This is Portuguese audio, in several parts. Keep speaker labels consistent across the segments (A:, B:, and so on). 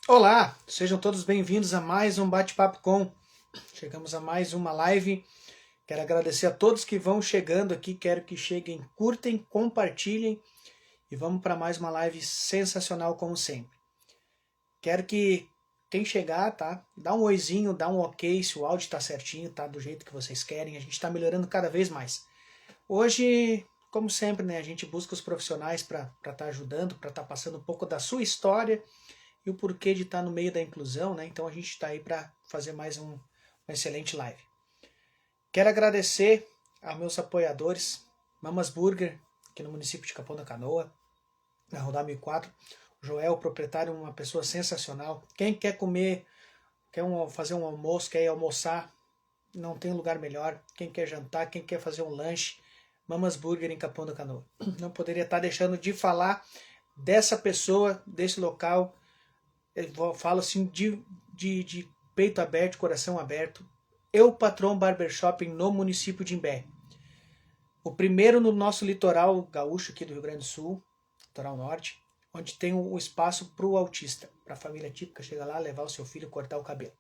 A: Olá, sejam todos bem-vindos a mais um Bate-Papo Com. Chegamos a mais uma live. Quero agradecer a todos que vão chegando aqui. Quero que cheguem, curtem, compartilhem e vamos para mais uma live sensacional como sempre. Quero que quem chegar, tá? Dá um oizinho, dá um ok se o áudio tá certinho, tá do jeito que vocês querem. A gente está melhorando cada vez mais. Hoje, como sempre, né, a gente busca os profissionais para estar ajudando, para estar passando um pouco da sua história e o porquê de estar no meio da inclusão, né? Então a gente está aí para fazer mais uma excelente live. Quero agradecer aos meus apoiadores, Mamas Burger, aqui no município de Capão da Canoa, na Rodar 1004. O Joel, proprietário, uma pessoa sensacional. Quem quer comer, fazer um almoço, quer ir almoçar, não tem lugar melhor. Quem quer jantar, quem quer fazer um lanche, Mamas Burger em Capão da Canoa. Não poderia estar deixando de falar dessa pessoa, desse local. Eu falo assim de peito aberto, coração aberto. Eu Patrão Barbershop no município de Imbé. O primeiro no nosso litoral gaúcho aqui do Rio Grande do Sul, litoral norte, onde tem um espaço para o autista, para a família típica chegar lá, levar o seu filho, cortar o cabelo.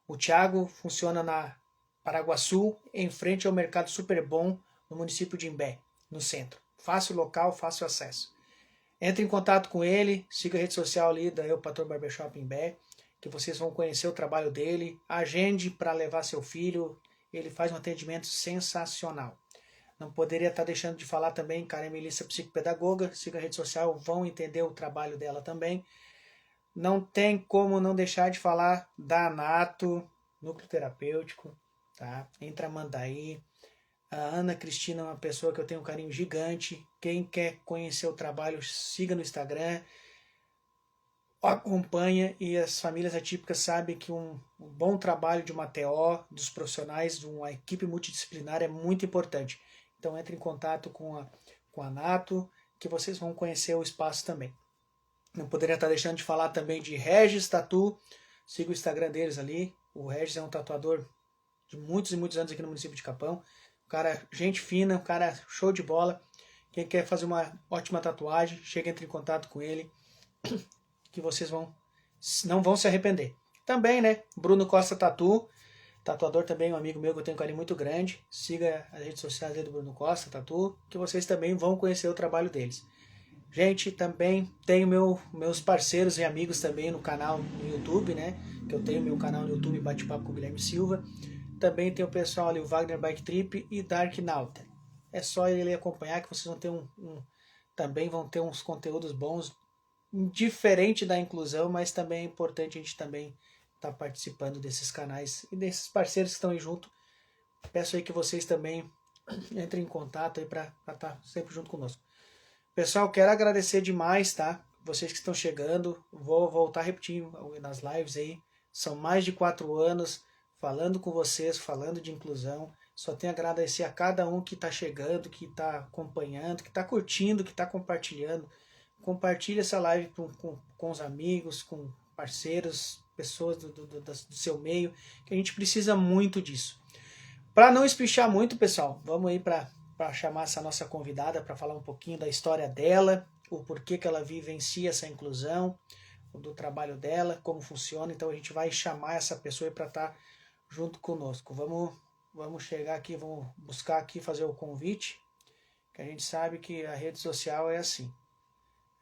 A: O Thiago funciona na Paraguaçu, em frente ao Mercado Super Bom, no município de Imbé, no centro. Fácil local, fácil acesso. Entre em contato com ele, siga a rede social ali da Eu Patrão Barbershop Imbé, que vocês vão conhecer o trabalho dele. Agende para levar seu filho, ele faz um atendimento sensacional. Não poderia estar deixando de falar também, Karen Melissa, psicopedagoga, siga a rede social, vão entender o trabalho dela também. Não tem como não deixar de falar da Anato, núcleo terapêutico, tá? Entra Mandaí. A Ana Cristina é uma pessoa que eu tenho um carinho gigante. Quem quer conhecer o trabalho, siga no Instagram, acompanha, e as famílias atípicas sabem que um bom trabalho de uma TO, dos profissionais, de uma equipe multidisciplinar é muito importante. Então entre em contato com a Nato, que vocês vão conhecer o espaço também. Não poderia estar deixando de falar também de Regis Tatu, siga o Instagram deles ali. O Regis é um tatuador de muitos e muitos anos aqui no município de Capão. Um cara, gente fina, um cara show de bola. Quem quer fazer uma ótima tatuagem, chega, entre em contato com ele, que vocês não vão se arrepender. Também, né, Bruno Costa Tatu, tatuador também, um amigo meu que eu tenho um carinho muito grande. Siga as redes sociais dele do Bruno Costa Tatu, que vocês também vão conhecer o trabalho deles. Gente, também tenho meus parceiros e amigos também no canal no YouTube, né, que eu tenho meu canal no YouTube, Bate-Papo com o Guilherme Silva. Também tem o pessoal ali, o Wagner Bike Trip e Dark Nauta. É só ele acompanhar que vocês vão ter também vão ter uns conteúdos bons, diferente da inclusão, mas também é importante a gente também estar participando desses canais e desses parceiros que estão aí junto. Peço aí que vocês também entrem em contato aí para estar sempre junto conosco. Pessoal, quero agradecer demais, tá? Vocês que estão chegando, vou voltar a repetir nas lives aí. São mais de 4 anos falando com vocês, falando de inclusão. Só tenho a agradecer a cada um que está chegando, que está acompanhando, que está curtindo, que está compartilhando. Compartilhe essa live com os amigos, com parceiros, pessoas do seu meio, que a gente precisa muito disso. Para não espichar muito, pessoal, vamos aí para chamar essa nossa convidada para falar um pouquinho da história dela, o porquê que ela vivencia essa inclusão, do trabalho dela, como funciona. Então a gente vai chamar essa pessoa para estar junto conosco. Vamos chegar aqui, vamos buscar aqui fazer o convite, que a gente sabe que a rede social é assim.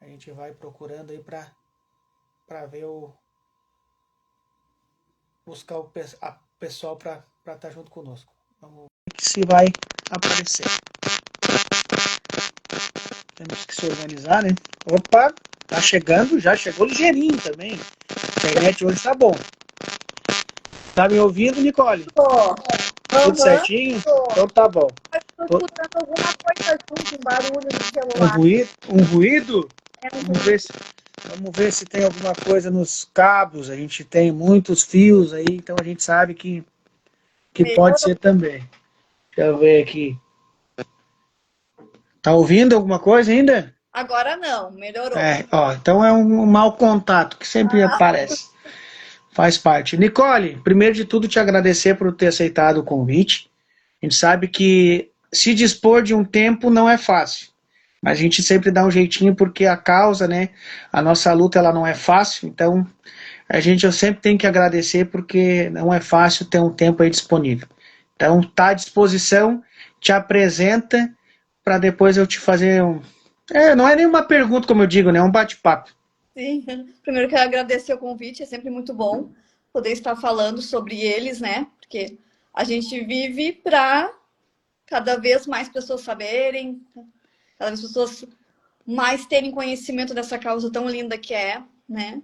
A: A gente vai procurando aí para ver buscar o pessoal para estar junto conosco. Vamos ver se vai aparecer. Temos que se organizar, né? Opa, tá chegando, já chegou ligeirinho também. A internet hoje tá bom. Tá me ouvindo, Nicole?
B: Tô.
A: Tudo certinho?
B: Tô.
A: Então tá bom.
B: Tô escutando alguma coisa junto, um barulho no celular.
A: Um ruído?
B: É um
A: Vamos ver se tem alguma coisa nos cabos. A gente tem muitos fios aí, então a gente sabe que pode ser também. Deixa eu ver aqui. Tá ouvindo alguma coisa ainda?
B: Agora não, melhorou.
A: Então é um mau contato que sempre aparece. Faz parte. Nicole, primeiro de tudo te agradecer por ter aceitado o convite. A gente sabe que se dispor de um tempo não é fácil. mas a gente sempre dá um jeitinho porque a causa, né, a nossa luta ela não é fácil, então eu sempre tenho que agradecer porque não é fácil ter um tempo aí disponível. Então tá à disposição, te apresenta para depois eu te fazer um, não é nenhuma pergunta como eu digo, né, é um bate-papo.
B: Sim, primeiro quero agradecer o convite, é sempre muito bom poder estar falando sobre eles, né? Porque a gente vive para cada vez mais pessoas saberem, cada vez pessoas mais terem conhecimento dessa causa tão linda que é, né?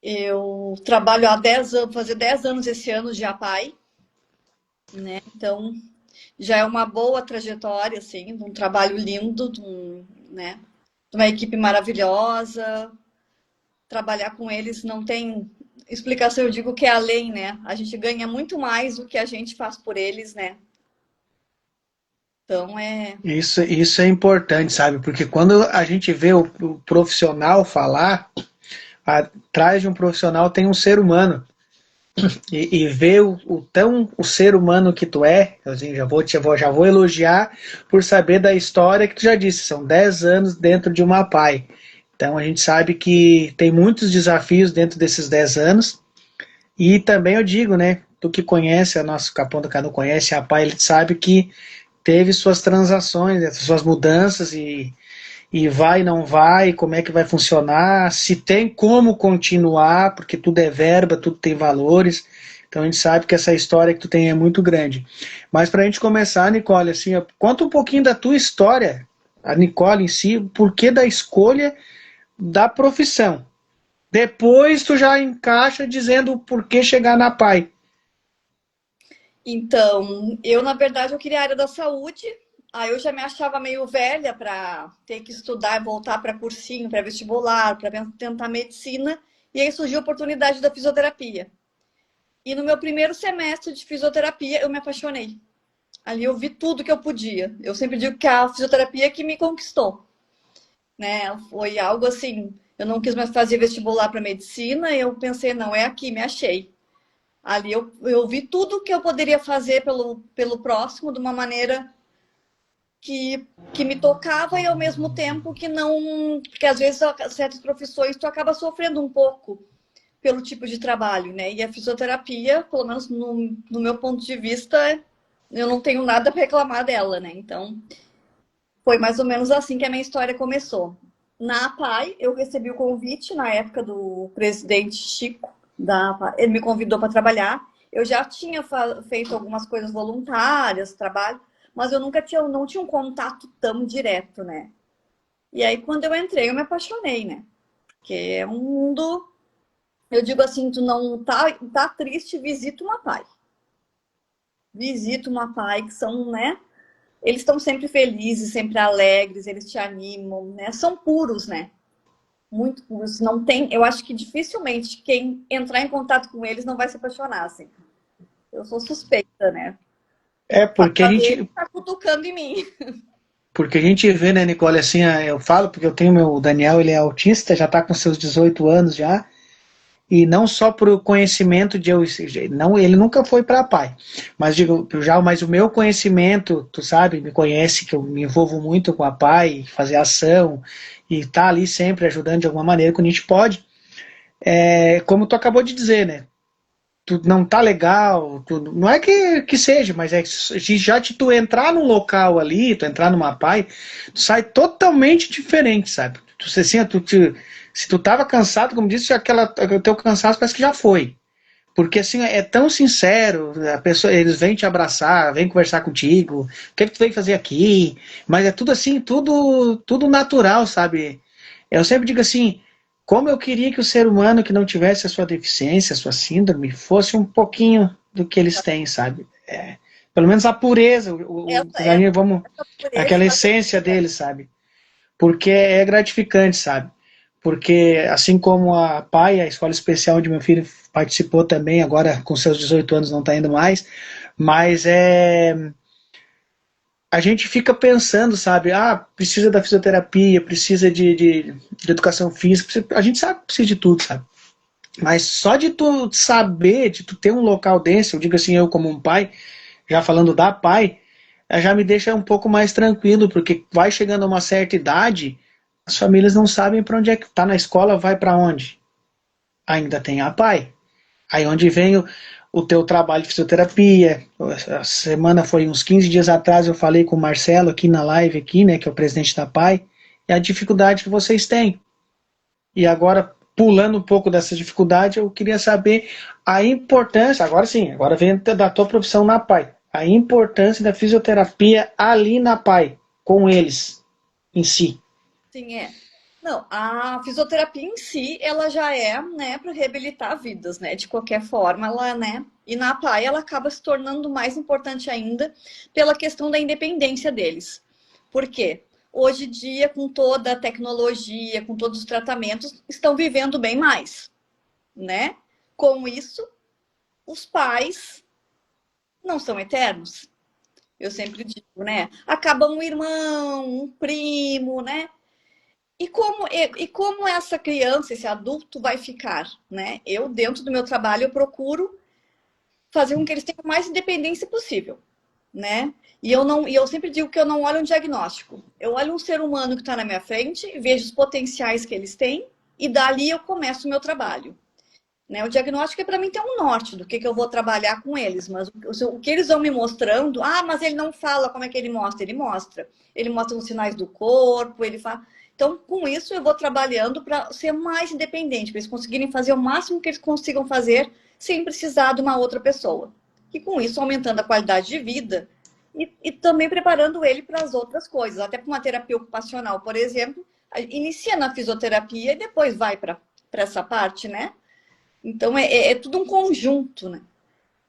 B: Eu trabalho há 10 anos, fazer 10 anos esse ano de APAI, né? Então, já é uma boa trajetória, assim, de um trabalho lindo, né? De uma equipe maravilhosa. Trabalhar com eles não tem explicação, eu digo que é além, né? A gente ganha muito mais do que a gente faz por eles, né? Então é.
A: Isso é importante, sabe? Porque quando a gente vê o profissional falar, atrás de um profissional tem um ser humano. E ver o ser humano que tu é, assim, já vou elogiar por saber da história que tu já disse, são 10 anos dentro de uma PAI. Então a gente sabe que tem muitos desafios dentro desses 10 anos. E também eu digo, né? Tu que conhece, a nosso Capão do Canu conhece a PAI, ele sabe que teve suas transações, né, suas mudanças e vai, não vai, como é que vai funcionar, se tem como continuar, porque tudo é verba, tudo tem valores. Então a gente sabe que essa história que tu tem é muito grande. Mas para a gente começar, Nicole, assim, conta um pouquinho da tua história, a Nicole em si, o porquê da escolha da profissão. Depois tu já encaixa dizendo o porquê chegar na PAI.
B: Então, eu, na verdade, eu queria a área da saúde. Aí eu já me achava meio velha para ter que estudar e voltar para cursinho, para vestibular, para tentar medicina. E aí surgiu a oportunidade da fisioterapia. E no meu primeiro semestre de fisioterapia, eu me apaixonei. Ali eu vi tudo que eu podia. Eu sempre digo que a fisioterapia é que me conquistou, né? Foi algo assim, eu não quis mais fazer vestibular para medicina, e eu pensei, não, é aqui, me achei. Ali eu vi tudo que eu poderia fazer pelo próximo de uma maneira que me tocava e ao mesmo tempo que não. Porque às vezes certas profissões tu acaba sofrendo um pouco pelo tipo de trabalho, né? E a fisioterapia, pelo menos no meu ponto de vista, eu não tenho nada para reclamar dela, né? Então, foi mais ou menos assim que a minha história começou. Na APAI, eu recebi o convite na época do presidente Chico, da APAI. Ele me convidou para trabalhar. Eu já tinha feito algumas coisas voluntárias, trabalho, mas eu nunca tinha, não tinha um contato tão direto, né? E aí, quando eu entrei, eu me apaixonei, né? Porque é um mundo. Eu digo assim, tu não tá triste, visita uma PAI. Visita uma PAI, que são, né? Eles estão sempre felizes, sempre alegres, eles te animam, né? São puros, né? Muito puros. Não tem, eu acho que dificilmente quem entrar em contato com eles não vai se apaixonar, assim. Eu sou suspeita, né?
A: É porque a
B: Pra ver,
A: gente
B: ele tá cutucando em mim.
A: Porque a gente vê, né, Nicole, assim, eu falo porque eu tenho meu o Daniel, ele é autista, já está com seus 18 anos já, e não só por conhecimento de eu, não, ele nunca foi para pai, mas digo, mas o meu conhecimento, tu sabe, me conhece que eu me envolvo muito com a pai, fazer ação e tá ali sempre ajudando de alguma maneira que a gente pode. Como tu acabou de dizer, né? Tu não tá legal, não é que seja, mas é que já de tu entrar num local ali, tu entrar numa PAI, tu sai totalmente diferente, sabe? Se tu tava cansado, como disse, o teu cansaço parece que já foi. Porque assim, é tão sincero, a pessoa, eles vêm te abraçar, vêm conversar contigo, o que tu veio fazer aqui? Mas é tudo assim, tudo natural, sabe? Eu sempre digo assim, como eu queria que o ser humano que não tivesse a sua deficiência, a sua síndrome, fosse um pouquinho do que eles têm, sabe? Pelo menos a pureza, vamos,
B: Essa
A: aquela
B: pureza,
A: essência deles, sabe? Porque é gratificante, sabe? Porque assim como a PAI, a escola especial onde meu filho participou também, agora com seus 18 anos não está indo mais, mas a gente fica pensando, sabe? Precisa da fisioterapia, precisa de educação física, a gente sabe que precisa de tudo, sabe? Mas só de tu saber, de tu ter um local desse, eu digo assim, eu como um pai, já falando da PAI, já me deixa um pouco mais tranquilo, porque vai chegando a uma certa idade, as famílias não sabem para onde é que tá na escola, vai para onde? Ainda tem a pai. Aí onde vem o teu trabalho de fisioterapia. A semana foi uns 15 dias atrás, eu falei com o Marcelo aqui na live aqui, né, que é o presidente da PAI, e a dificuldade que vocês têm. E agora, pulando um pouco dessa dificuldade, eu queria saber a importância, agora sim, agora vem da tua profissão na PAI, a importância da fisioterapia ali na PAI, com eles em si.
B: Sim, é. Não, a fisioterapia em si, ela já é, né, para reabilitar vidas, né? De qualquer forma, ela, né? E na praia ela acaba se tornando mais importante ainda pela questão da independência deles. Por quê? Hoje em dia, com toda a tecnologia, com todos os tratamentos, estão vivendo bem mais, né? Com isso, os pais não são eternos. Eu sempre digo, né? Acaba um irmão, um primo, né? E como essa criança, esse adulto vai ficar, né? Eu, dentro do meu trabalho, eu procuro fazer com que eles tenham mais independência possível, né? E eu sempre digo que eu não olho um diagnóstico. Eu olho um ser humano que está na minha frente, vejo os potenciais que eles têm e dali eu começo o meu trabalho. Né? O diagnóstico é para mim ter um norte do que eu vou trabalhar com eles, mas o que eles vão me mostrando, mas ele não fala como é que ele mostra, ele mostra. Ele mostra os sinais do corpo, ele fala. Então, com isso, eu vou trabalhando para ser mais independente, para eles conseguirem fazer o máximo que eles consigam fazer sem precisar de uma outra pessoa. E com isso, aumentando a qualidade de vida e também preparando ele para as outras coisas, até para uma terapia ocupacional, por exemplo, inicia na fisioterapia e depois vai para essa parte, né? Então, é tudo um conjunto, né?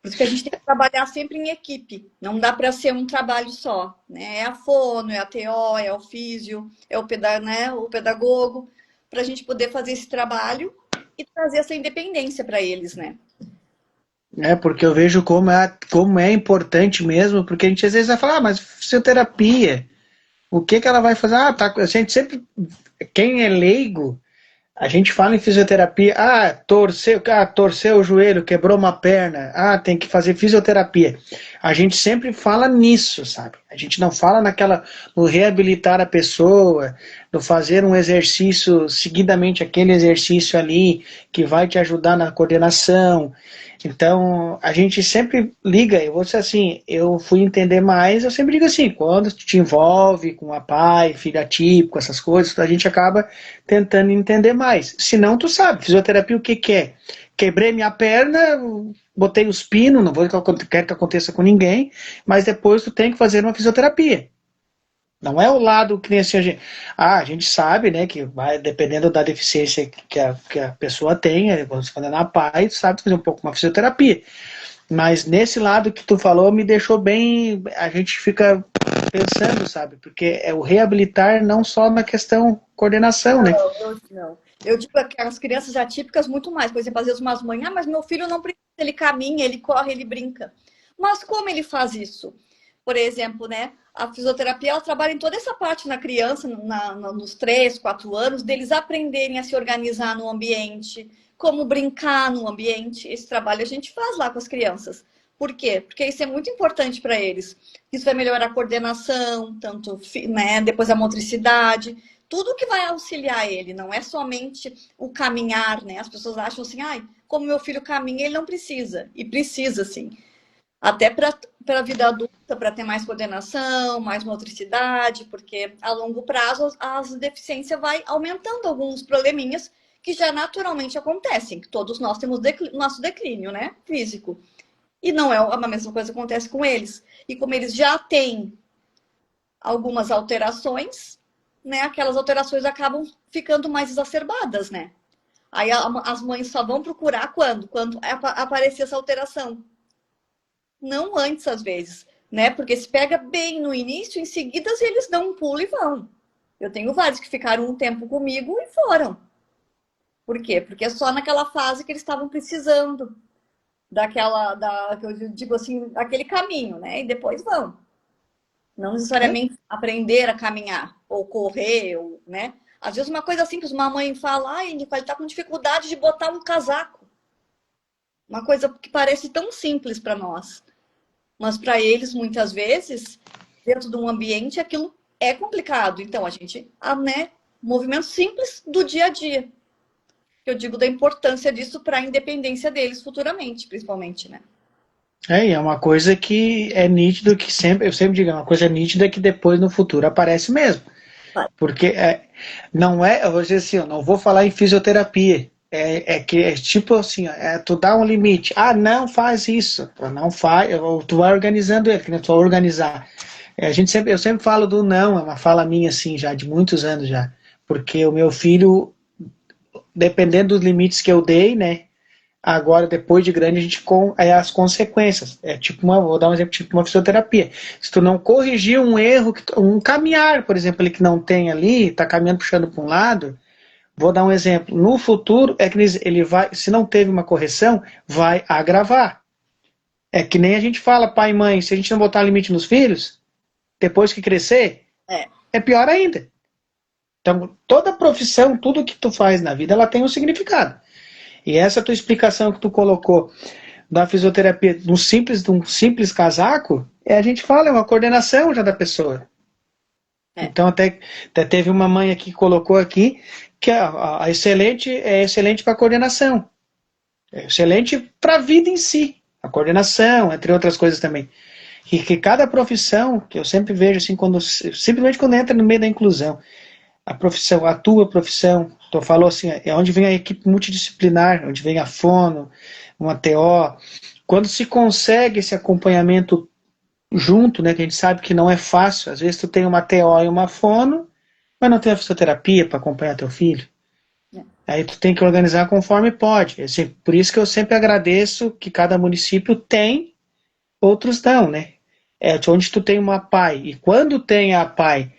B: Por isso que a gente tem que trabalhar sempre em equipe. Não dá para ser um trabalho só, né? É a fono, é a TO, é o físio, é né? O pedagogo, para a gente poder fazer esse trabalho e trazer essa independência para eles, né?
A: É, porque eu vejo como é importante mesmo, porque a gente às vezes vai falar, mas fisioterapia, o que que ela vai fazer? A gente sempre, quem é leigo, a gente fala em fisioterapia, torceu o joelho, quebrou uma perna, tem que fazer fisioterapia. A gente sempre fala nisso, sabe? A gente não fala no reabilitar a pessoa, no fazer um exercício, seguidamente aquele exercício ali, que vai te ajudar na coordenação. Então, a gente sempre liga, eu vou dizer assim, eu fui entender mais, eu sempre digo assim, quando tu te envolve com a pai, filho atípico, essas coisas, a gente acaba tentando entender mais. Se não, tu sabe, fisioterapia o que que é? Quebrei minha perna, botei os pinos, não vou quero que aconteça com ninguém, mas depois tu tem que fazer uma fisioterapia. Não é o lado que nem assim, a gente sabe, né, que vai dependendo da deficiência que a pessoa tem, você falando na paz, sabe fazer um pouco uma fisioterapia. Mas nesse lado que tu falou me deixou bem, a gente fica pensando, sabe? Porque é o reabilitar não só na questão coordenação, né?
B: Não. Eu digo que as crianças atípicas muito mais. Por exemplo, às vezes umas mães, mas meu filho não precisa, ele caminha, ele corre, ele brinca. Mas como ele faz isso? Por exemplo, né? A fisioterapia ela trabalha em toda essa parte na criança, nos 3, 4 anos, deles aprenderem a se organizar no ambiente, como brincar no ambiente. Esse trabalho a gente faz lá com as crianças. Por quê? Porque isso é muito importante para eles. Isso vai melhorar a coordenação, tanto, né, depois a motricidade, tudo que vai auxiliar ele, não é somente o caminhar, né? As pessoas acham assim, como meu filho caminha, ele não precisa. E precisa, sim. Até para a vida adulta, para ter mais coordenação, mais motricidade, porque a longo prazo as deficiências vai aumentando alguns probleminhas que já naturalmente acontecem. Todos nós temos nosso declínio, né? Físico. E não é a mesma coisa que acontece com eles. E como eles já têm algumas alterações, né? Aquelas alterações acabam ficando mais exacerbadas, né? Aí as mães só vão procurar quando? Quando aparecer essa alteração. Não antes, às vezes, né? Porque se pega bem no início, em seguida eles dão um pulo e vão. Eu tenho vários que ficaram um tempo comigo e foram. Por quê? Porque é só naquela fase que eles estavam precisando que eu digo assim, daquele caminho, né? E depois vão. Não
A: É,
B: necessariamente aprender a caminhar, ou correr, ou, né? Às vezes uma coisa simples, uma mãe fala, Nicole, ele tá com dificuldade de botar um casaco. Uma coisa que parece tão simples para nós. Mas para eles, muitas vezes, dentro de um ambiente, aquilo é complicado. Então, a gente, né, movimentos simples do dia a dia. Eu digo da importância disso para a independência deles futuramente, principalmente, né?
A: E é uma coisa que é nítido que sempre, eu sempre digo, é uma coisa nítida que depois no futuro aparece mesmo. Porque não é, eu vou dizer assim, eu não vou falar em fisioterapia. É que é tipo assim, tu dá um limite. Ah, não faz isso. Não faz, tu vai organizando ele, que nem tu vai organizar. Eu sempre falo do não, é uma fala minha assim, já de muitos anos já. Porque o meu filho, dependendo dos limites que eu dei, né? Agora, depois de grande, a gente as consequências. É tipo vou dar um exemplo, tipo uma fisioterapia. Se tu não corrigir um erro, um caminhar, por exemplo, ele que não tem ali, está caminhando puxando para um lado, vou dar um exemplo. No futuro, é que ele vai, se não teve uma correção, vai agravar. É que nem a gente fala, pai e mãe, se a gente não botar limite nos filhos, depois que crescer, é pior ainda. Então, toda profissão, tudo que tu faz na vida, ela tem um significado. E essa tua explicação que tu colocou da fisioterapia de um simples casaco, a gente fala, é uma coordenação já da pessoa. Então até teve uma mãe aqui que colocou aqui que a excelente é excelente para coordenação. É excelente para a vida em si. A coordenação, entre outras coisas também. E que cada profissão, que eu sempre vejo assim, simplesmente quando entra no meio da inclusão, a tua profissão, tu falou assim, é onde vem a equipe multidisciplinar, onde vem a fono, uma TO, quando se consegue esse acompanhamento junto, né, que a gente sabe que não é fácil, às vezes tu tem uma TO e uma fono, mas não tem a fisioterapia para acompanhar teu filho. Aí tu tem que organizar conforme pode. Assim, por isso que eu sempre agradeço que cada município tem, outros não, né? Onde tu tem uma PAI, e quando tem a PAI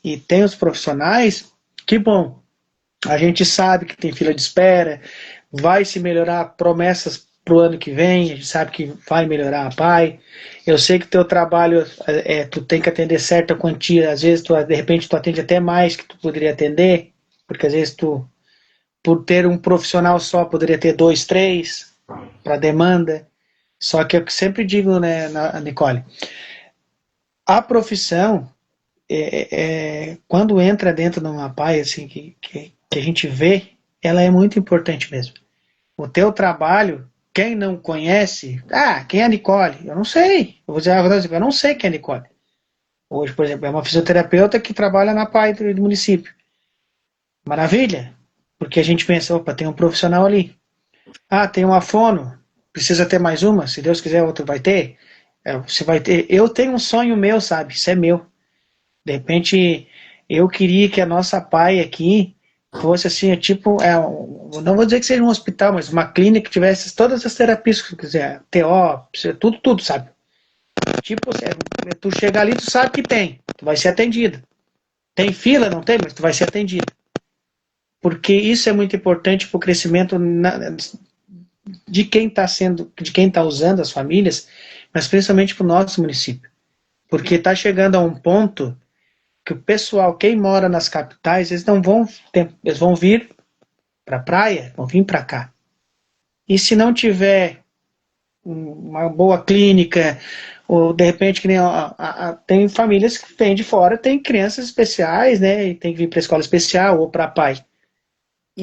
A: e tem os profissionais, que bom. A gente sabe que tem fila de espera, vai se melhorar promessas para o ano que vem, a gente sabe que vai melhorar a PAI. Eu sei que teu trabalho, tu tem que atender certa quantia, às vezes de repente tu atende até mais que tu poderia atender, porque às vezes tu, por ter um profissional só, poderia ter dois, três para demanda. Só que eu sempre digo, né, Nicole, a profissão, quando entra dentro de uma PAI, assim, que a gente vê, ela é muito importante mesmo. O teu trabalho, quem não conhece, quem é a Nicole? Eu não sei. Eu vou dizer, eu não sei quem é a Nicole. Hoje, por exemplo, é uma fisioterapeuta que trabalha na PAI do município. Maravilha, porque a gente pensa, opa, tem um profissional ali. Tem uma fono, precisa ter mais uma? Se Deus quiser, outro vai ter. Você vai ter. Eu tenho um sonho meu, sabe? Isso é meu. De repente, eu queria que a nossa PAI aqui fosse assim, tipo, não vou dizer que seja um hospital, mas uma clínica que tivesse todas as terapias que tu quiser, TO, tudo, sabe? Tipo, tu chega ali, tu sabe que tem, tu vai ser atendido. Tem fila, não tem, mas tu vai ser atendido. Porque isso é muito importante para o crescimento de quem está usando as famílias, mas principalmente para o nosso município. Porque está chegando a um ponto que o pessoal, quem mora nas capitais, eles não vão eles vão vir para a praia, vão vir para cá. E se não tiver uma boa clínica, ou de repente que nem tem famílias que vêm de fora, tem crianças especiais, né, e tem que vir para a escola especial ou para pai.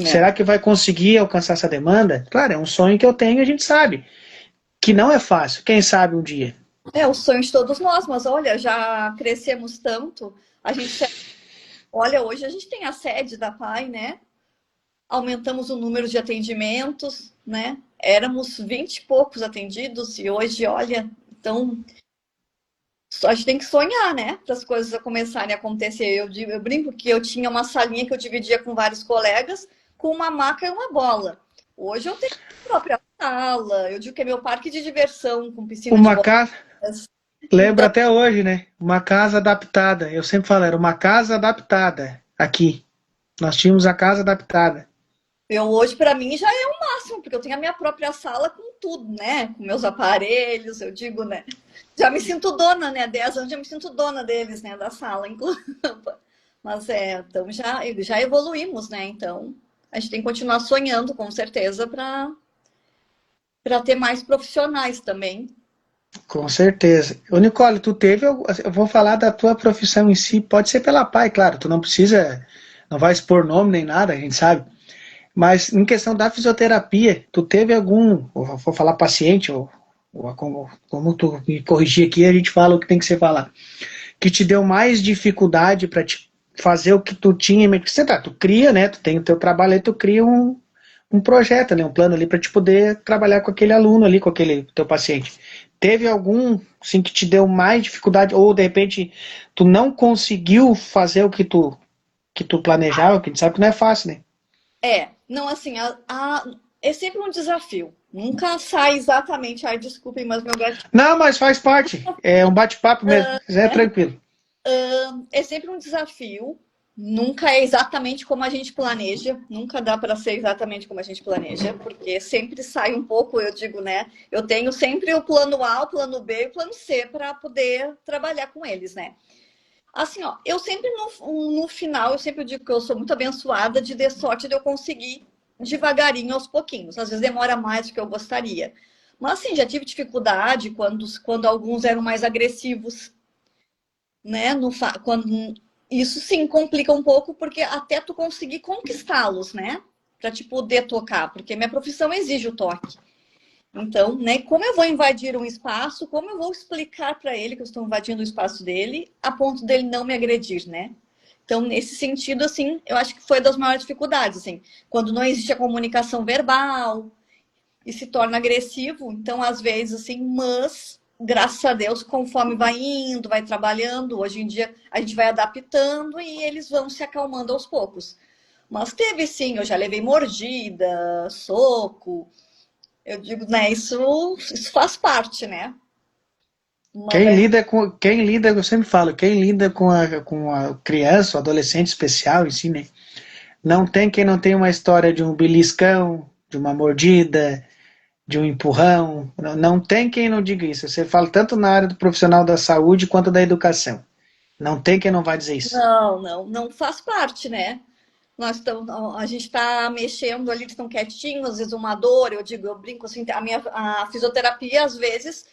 A: Será que vai conseguir alcançar essa demanda? Claro, é um sonho que eu tenho, a gente sabe que não é fácil. Quem sabe um dia?
B: É o sonho de todos nós, mas olha, já crescemos tanto. Olha, hoje a gente tem a sede da PAI, né? Aumentamos o número de atendimentos, né? Éramos 20 e poucos atendidos e hoje, olha, então a gente tem que sonhar, né? Para as coisas começarem a acontecer. Eu brinco que eu tinha uma salinha que eu dividia com vários colegas, com uma maca e uma bola. Hoje eu tenho a própria sala, eu digo que é meu parque de diversão, com piscina de
A: casa. Lembra até hoje, né? Uma casa adaptada. Eu sempre falo, era uma casa adaptada aqui. Nós tínhamos a casa adaptada.
B: Hoje, para mim, já é o máximo, porque eu tenho a minha própria sala com tudo, né? Com meus aparelhos, eu digo, né? Já me sinto dona, né? 10 anos já me sinto dona deles, né? Da sala, inclusive. Mas então já evoluímos, né? Então, a gente tem que continuar sonhando, com certeza, para ter mais profissionais também.
A: Com certeza. Ô, Nicole, tu teve, eu vou falar da tua profissão em si, pode ser pela PAI, claro, tu não precisa, não vai expor nome nem nada, a gente sabe, mas em questão da fisioterapia, tu teve algum, eu vou falar paciente, ou como tu me corrigir aqui, a gente fala o que tem que ser falar, que te deu mais dificuldade para te fazer o que tu tinha em mente. Porque você tá, tu cria, né, tu tem o teu trabalho aí, tu cria um projeto, né, um plano ali para te poder trabalhar com aquele aluno ali, com aquele teu paciente. Teve algum, assim, que te deu mais dificuldade, ou de repente tu não conseguiu fazer o que tu planejava, que a gente sabe que não é fácil, né?
B: Não, assim, é sempre um desafio. Nunca sai exatamente, ai, desculpem, mas meu gatinho,
A: Não, mas faz parte, é um bate-papo mesmo, é
B: né?
A: tranquilo.
B: É sempre um desafio. Nunca é exatamente como a gente planeja, nunca dá para ser exatamente como a gente planeja, porque sempre sai um pouco, eu digo, né? Eu tenho sempre o plano A, o plano B e o plano C para poder trabalhar com eles, né? Assim, ó, eu sempre no final, eu sempre digo que eu sou muito abençoada de ter sorte de eu conseguir devagarinho, aos pouquinhos. Às vezes demora mais do que eu gostaria. Mas, assim, já tive dificuldade quando alguns eram mais agressivos, né? Quando, isso sim complica um pouco, porque até tu conseguir conquistá-los, né? Para te poder tocar, porque minha profissão exige o toque. Então, né, como eu vou invadir um espaço, como eu vou explicar para ele que eu estou invadindo o espaço dele, a ponto dele não me agredir, né? Então, nesse sentido, assim, eu acho que foi das maiores dificuldades, assim, quando não existe a comunicação verbal e se torna agressivo, então, às vezes, assim, mas, graças a Deus, conforme vai indo, vai trabalhando, hoje em dia a gente vai adaptando e eles vão se acalmando aos poucos. Mas teve sim, eu já levei mordida, soco, eu digo, né, isso faz parte, né? Mas
A: Quem lida, eu sempre falo, quem lida com a criança, o adolescente especial em si, né? Não tem quem não tenha uma história de um beliscão, de uma mordida, de um empurrão. Não, não tem quem não diga isso. Você fala tanto na área do profissional da saúde quanto da educação. Não tem quem não vai dizer isso.
B: não faz parte, né? A gente está mexendo ali, eles estão quietinhos, às vezes uma dor, eu digo, eu brinco assim, a fisioterapia, às vezes,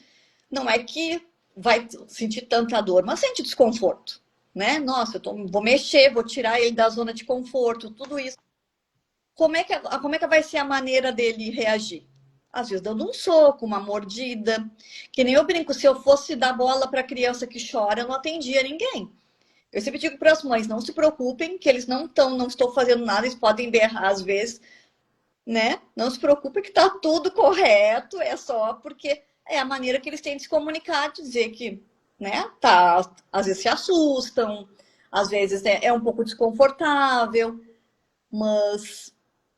B: não é que vai sentir tanta dor, mas sente desconforto, né? Nossa, vou mexer, vou tirar ele da zona de conforto, tudo isso. Como é que vai ser a maneira dele reagir? Às vezes dando um soco, uma mordida. Que nem eu brinco, se eu fosse dar bola para criança que chora, eu não atendia ninguém. Eu sempre digo para as mães, não se preocupem, que eles não estou fazendo nada, eles podem berrar às vezes, né? Não se preocupem que está tudo correto, é só porque é a maneira que eles têm de se comunicar, de dizer que, né, tá, às vezes se assustam, às vezes é um pouco desconfortável, mas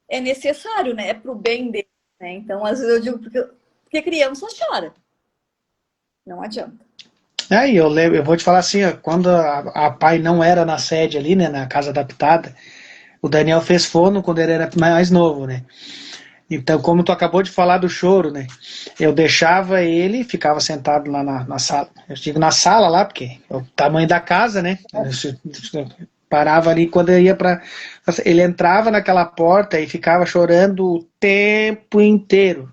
B: é necessário, né? É para o bem dele, né? Então, às vezes eu digo, porque criança chora, não adianta.
A: Aí eu lembro, eu vou te falar assim, ó, quando a pai não era na sede ali, né, na casa adaptada, o Daniel fez fono quando ele era mais novo, né? Então, como tu acabou de falar do choro, né? Eu deixava ele, ficava sentado lá na sala. Eu digo na sala lá, porque é o tamanho da casa, né? Eu parava ali quando eu ia para. Ele entrava naquela porta e ficava chorando o tempo inteiro.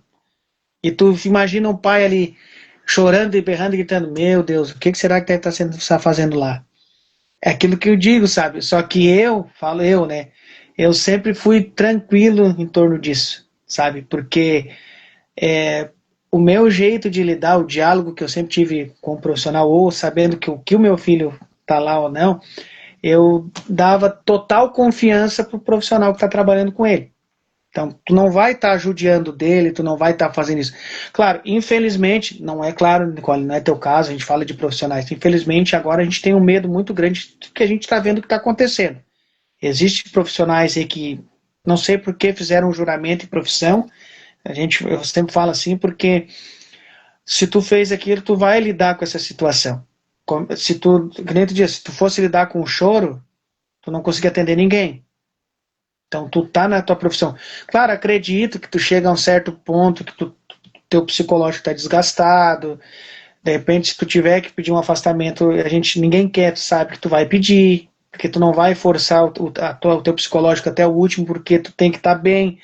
A: E tu imagina um pai ali chorando e berrando e gritando: Meu Deus, o que será que está fazendo lá? É aquilo que eu digo, sabe? Só que eu, falo eu, né? Eu sempre fui tranquilo em torno disso, sabe? Porque o meu jeito de lidar, o diálogo que eu sempre tive com o profissional, ou sabendo que o meu filho tá lá ou não, eu dava total confiança pro profissional que está trabalhando com ele. Então, tu não vai estar judiando dele, tu não vai estar fazendo isso. Claro, infelizmente, não é claro, Nicole, não é teu caso, a gente fala de profissionais. Infelizmente, agora a gente tem um medo muito grande do que a gente está vendo que está acontecendo. Existem profissionais aí que não sei por que fizeram um juramento em profissão. Eu sempre falo assim, porque se tu fez aquilo, tu vai lidar com essa situação. Se tu, que nem tu disse, se tu fosse lidar com o choro, tu não conseguia atender ninguém. Então, tu tá na tua profissão. Claro, acredito que tu chega a um certo ponto que teu psicológico está desgastado. De repente, se tu tiver que pedir um afastamento, ninguém quer, tu sabe que tu vai pedir, porque tu não vai forçar o teu psicológico até o último, porque tu tem que estar bem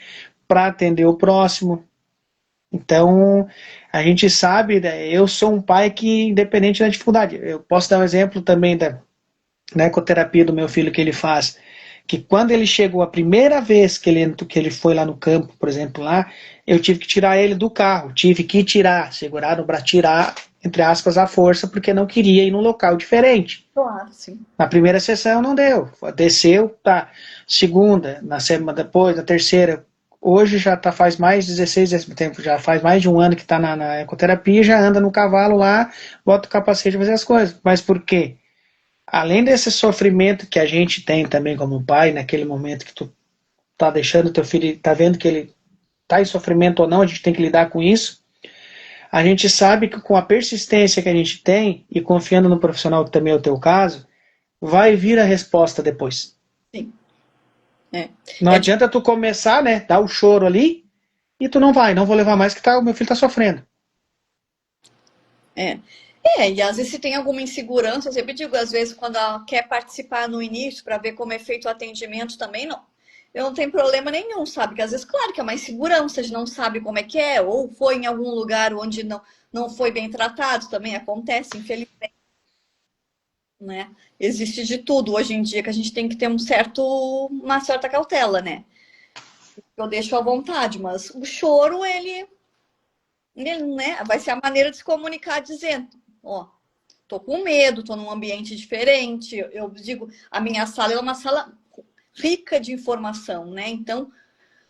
A: para atender o próximo. Então, a gente sabe, né, eu sou um pai que, independente da dificuldade, eu posso dar um exemplo também da ecoterapia do meu filho que ele faz, que quando ele chegou a primeira vez que ele foi lá no campo, por exemplo, lá, eu tive que tirar ele do carro, tive que tirar, segurar no braço, tirar, entre aspas, a força, porque não queria ir num local diferente.
B: Claro, sim.
A: Na primeira sessão não deu, desceu, tá. Segunda, na semana depois, na terceira, hoje já tá faz mais de 16 tempo, já faz mais de um ano que está na ecoterapia, já anda no cavalo lá, bota o capacete e fazer as coisas. Mas por quê? Além desse sofrimento que a gente tem também como pai, naquele momento que tu tá deixando teu filho, tá vendo que ele tá em sofrimento ou não, a gente tem que lidar com isso. A gente sabe que com a persistência que a gente tem e confiando no profissional, que também é o teu caso, vai vir a resposta depois.
B: Sim. É.
A: Não
B: É,
A: adianta tu começar, né, dar o choro ali e tu não vou levar mais que tá, o meu filho tá sofrendo.
B: é. E às vezes se tem alguma insegurança, eu sempre digo, às vezes quando ela quer participar no início para ver como é feito o atendimento também, não. Eu não tenho problema nenhum, sabe? Que às vezes, claro que é uma insegurança, a gente não sabe como é, ou foi em algum lugar onde não foi bem tratado, também acontece, infelizmente, né? Existe de tudo hoje em dia que a gente tem que ter uma certa cautela, né? Eu deixo à vontade, mas o choro, ele, né, vai ser a maneira de se comunicar dizendo, ó, tô com medo, tô num ambiente diferente. Eu digo, a minha sala é uma sala rica de informação, né? Então,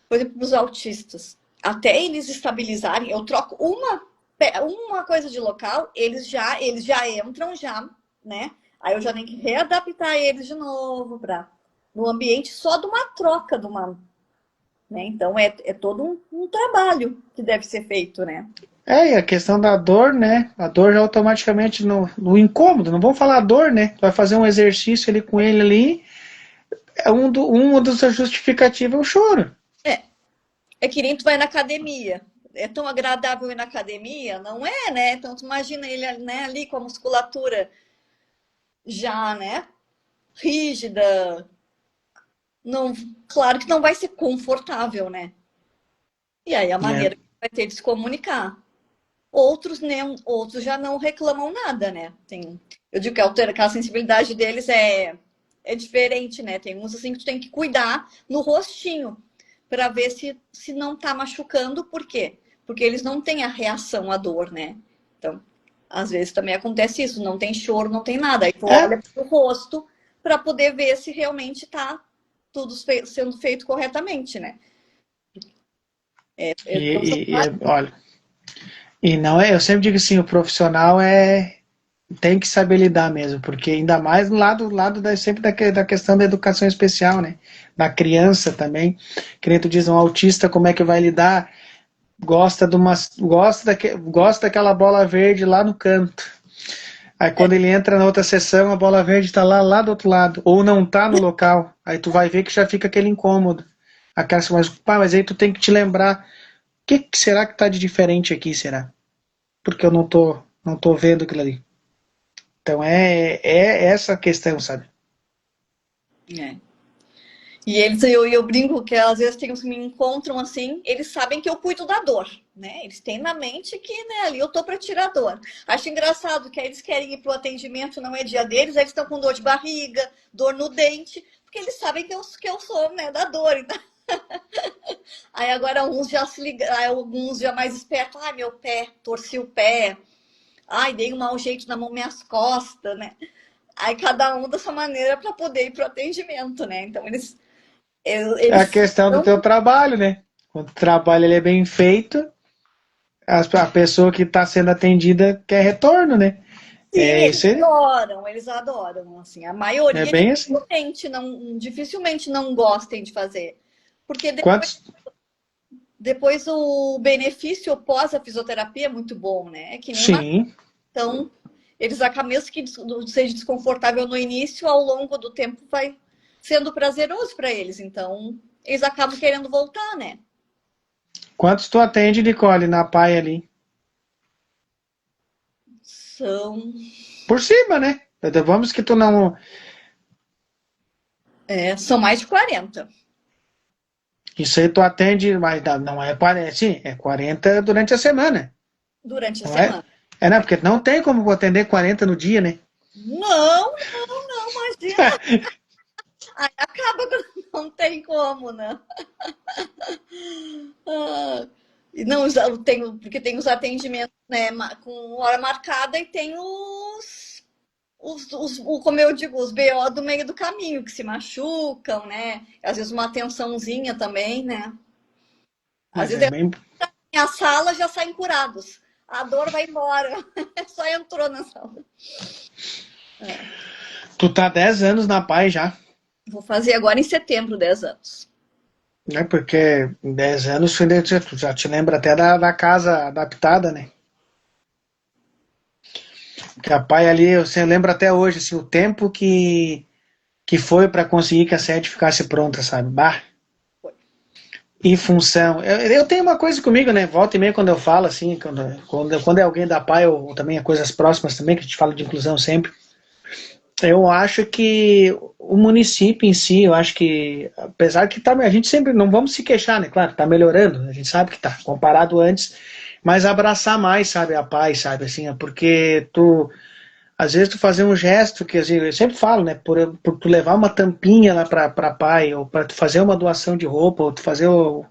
B: por exemplo, para os autistas, até eles estabilizarem, eu troco uma coisa de local, eles já entram já, né? Aí eu já tenho que readaptar eles de novo para no ambiente só de uma troca de uma, né? Então é todo um trabalho que deve ser feito, né?
A: E a questão da dor, né? A dor já automaticamente no incômodo, não vamos falar dor, né? Tu vai fazer um exercício ali com ele ali, uma das justificativas é o choro.
B: É, é que nem tu vai na academia. É tão agradável ir na academia? Não é, né? Então tu imagina ele, né, ali com a musculatura já, né, rígida. Não, claro que não vai ser confortável, né? E aí a
A: É,
B: maneira que vai ter de se comunicar. Outros já não reclamam nada, né? Eu digo que a sensibilidade deles é diferente, né? Tem uns assim que tu tem que cuidar no rostinho para ver se não tá machucando. Por quê? Porque eles não têm a reação à dor, né? Então, às vezes também acontece isso, não tem choro, não tem nada. Aí tu
A: é
B: olha pro rosto para poder ver se realmente tá tudo sendo feito corretamente, né? Então, são
A: olha, e não é, eu sempre digo assim, o profissional tem que saber lidar mesmo, porque ainda mais no lado sempre da questão da educação especial, né? Da criança também. Que nem tu diz, um autista, como é que vai lidar? Gosta daquela bola verde lá no canto. Aí quando ele entra na outra sessão, a bola verde está lá do outro lado, ou não está no local. Aí tu vai ver que já fica aquele incômodo. Aquela, mas aí tu tem que te lembrar, o que será que está de diferente aqui, será? Porque eu não tô vendo aquilo ali. Então é essa a questão, sabe?
B: é. E eu brinco que às vezes tem uns que me encontram assim, eles sabem que eu cuido da dor, né? Eles têm na mente que, né, ali eu tô para tirar dor. Acho engraçado que aí eles querem ir pro atendimento, não é dia deles, aí eles estão com dor de barriga, dor no dente, porque eles sabem que eu sou, né, da dor. Então... Aí agora uns já se ligam, alguns já mais espertos, ai, meu pé, torci o pé, ai, dei um mau jeito na mão, minhas costas, né? Aí cada um dessa maneira para poder ir pro atendimento, né? Então
A: É a
B: eles
A: questão do
B: não.
A: teu trabalho, né? Quando o trabalho ele é bem feito, a pessoa que está sendo atendida quer retorno, né?
B: Sim,
A: É isso aí.
B: eles adoram, assim, a
A: É
B: maioria
A: bem assim.
B: dificilmente não gostem de fazer, porque
A: Quantos?
B: depois o benefício pós a fisioterapia é muito bom, né? É que nem uma,
A: Sim.
B: então, eles acabam mesmo que seja desconfortável no início, ao longo do tempo vai sendo prazeroso para eles, então eles acabam querendo voltar, né?
A: Quantos tu atende, Nicole, na PAI ali?
B: São,
A: Por cima, né? Vamos que tu não.
B: são mais de 40.
A: Isso aí tu atende, mas não é 40, sim, é 40 durante a semana,
B: durante a
A: não é?
B: semana.
A: É, né? Porque não tem como atender 40 no dia, né?
B: Não, não, imagina. Aí acaba que não tem como, né? Ah, e não, porque tem os atendimentos, né, com hora marcada e tem como eu digo, os BO do meio do caminho, que se machucam, né? Às vezes uma atençãozinha também, né? Às
A: Mas
B: vezes
A: é bem.
B: a sala já saem curados. A dor vai embora. Só entrou na sala. É.
A: Tu tá 10 anos na paz já,
B: Vou fazer agora em setembro, 10 anos.
A: né? Porque 10 anos tu já te lembra até da casa adaptada, né? Que a pai ali, você lembra até hoje, assim, o tempo que foi para conseguir que a sede ficasse pronta, sabe? Bah, em função. Eu tenho uma coisa comigo, né? Volta e meia quando eu falo, assim, quando é alguém da pai, ou também é coisas próximas também, que a gente fala de inclusão sempre. Eu acho que o município em si, eu acho que, apesar que tá, a gente sempre, não vamos se queixar, né? Claro, tá melhorando, a gente sabe que tá, comparado antes, mas abraçar mais, sabe, a paz, sabe, assim, porque às vezes tu fazer um gesto, que assim, eu sempre falo, né, por tu levar uma tampinha lá pra pai, ou para tu fazer uma doação de roupa, ou tu fazer, ou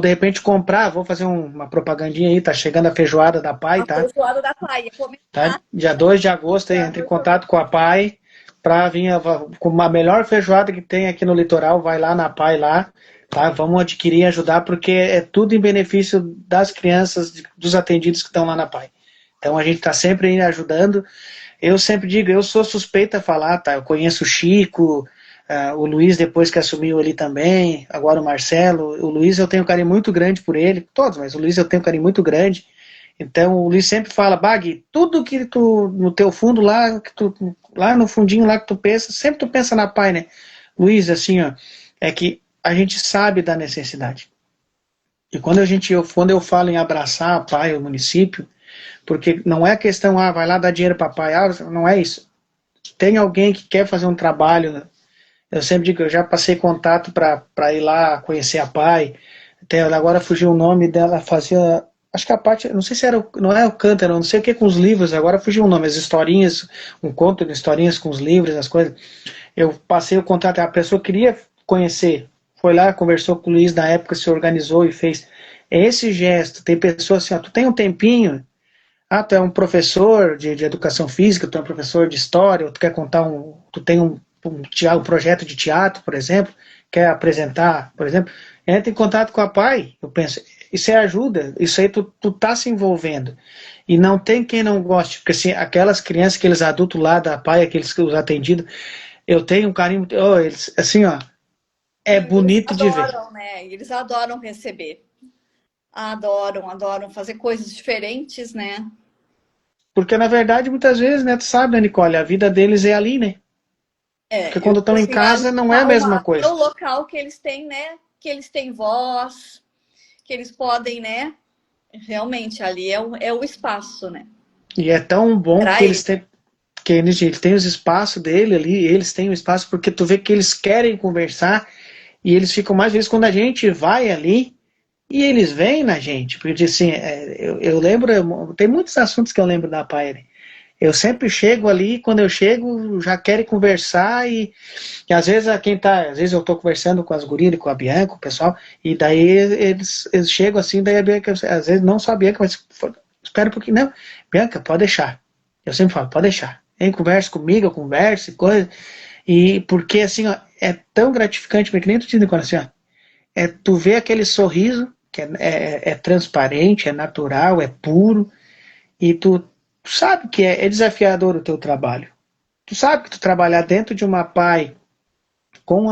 A: de repente comprar, vou fazer uma propagandinha aí, tá chegando a feijoada da pai,
B: A
A: tá?
B: feijoada da pai, ia
A: Tá?
B: começar.
A: Dia 2 de agosto aí, entre em contato com a Pai para vir com uma melhor feijoada que tem aqui no litoral, vai lá na Pai lá, tá? Vamos adquirir e ajudar porque é tudo em benefício das crianças, dos atendidos que estão lá na Pai. Então a gente está sempre aí ajudando. Eu sempre digo, eu sou suspeita a falar, tá? Eu conheço o Chico, o Luiz depois que assumiu ali também, agora o Marcelo. O Luiz eu tenho um carinho muito grande por ele, todos, mas o Luiz eu tenho um carinho muito grande. Então o Luiz sempre fala, Bag, tudo que tu, no teu fundo lá, lá no fundinho lá que tu pensa, sempre tu pensa na Pai, né? Luiz, assim, ó, é que a gente sabe da necessidade. E quando eu falo em abraçar a Pai, o município, porque não é questão, vai lá dar dinheiro para Pai, não é isso. Tem alguém que quer fazer um trabalho, eu sempre digo, eu já passei contato para ir lá conhecer a Pai, até agora fugiu o nome dela, fazia. Acho que a parte, não sei se era, não é o Cântaro, não sei o que com os livros, agora fugiu o nome, as historinhas, um conto de historinhas com os livros, as coisas. Eu passei o contato, a pessoa queria conhecer, foi lá, conversou com o Luiz na época, se organizou e fez. Esse gesto, tem pessoas assim, ó, tu tem um tempinho, tu é um professor de educação física, tu é um professor de história, ou tu quer contar tu tem um projeto de teatro, por exemplo, quer apresentar, por exemplo, entra em contato com a PAI, eu penso, isso é ajuda, isso aí tu tá se envolvendo. E não tem quem não goste, porque assim, aquelas crianças, aqueles adultos lá da PAI, aqueles que os atendidos, eu tenho um carinho, eles, assim, ó, é
B: Sim, eles
A: bonito de ver.
B: adoram, né? Eles adoram receber. Adoram, adoram fazer coisas diferentes, né?
A: Porque, na verdade, muitas vezes, né, tu sabe, né, Nicole, a vida deles é ali, né?
B: É,
A: Porque
B: eu
A: quando
B: digo
A: estão em
B: assim, lá
A: casa não é a mesma
B: é o
A: coisa.
B: local que eles têm, né? Que eles têm voz, que eles podem, né? Realmente, ali é o espaço, né?
A: E é tão bom
B: Para
A: que eles
B: eles.
A: têm, que eles têm os espaços dele ali, eles têm o espaço porque tu vê que eles querem conversar e eles ficam mais vezes quando a gente vai ali e eles vêm na gente. Porque assim, eu lembro, tem muitos assuntos que eu lembro da Paire. Eu sempre chego ali, quando eu chego, já querem conversar e às vezes às vezes eu tô conversando com as gurias, com a Bianca, o pessoal, e daí eles chegam assim, daí a Bianca, às vezes não só a Bianca, mas espera um pouquinho, não, Bianca, pode deixar. Eu sempre falo, pode deixar. Vem, conversa comigo, eu converso, coisa. E porque assim, ó, é tão gratificante, porque nem tu te quando assim, ó, tu vê aquele sorriso, que é transparente, é natural, é puro, e tu sabe que é desafiador o teu trabalho. Tu sabe que tu trabalhar dentro de uma PAI com,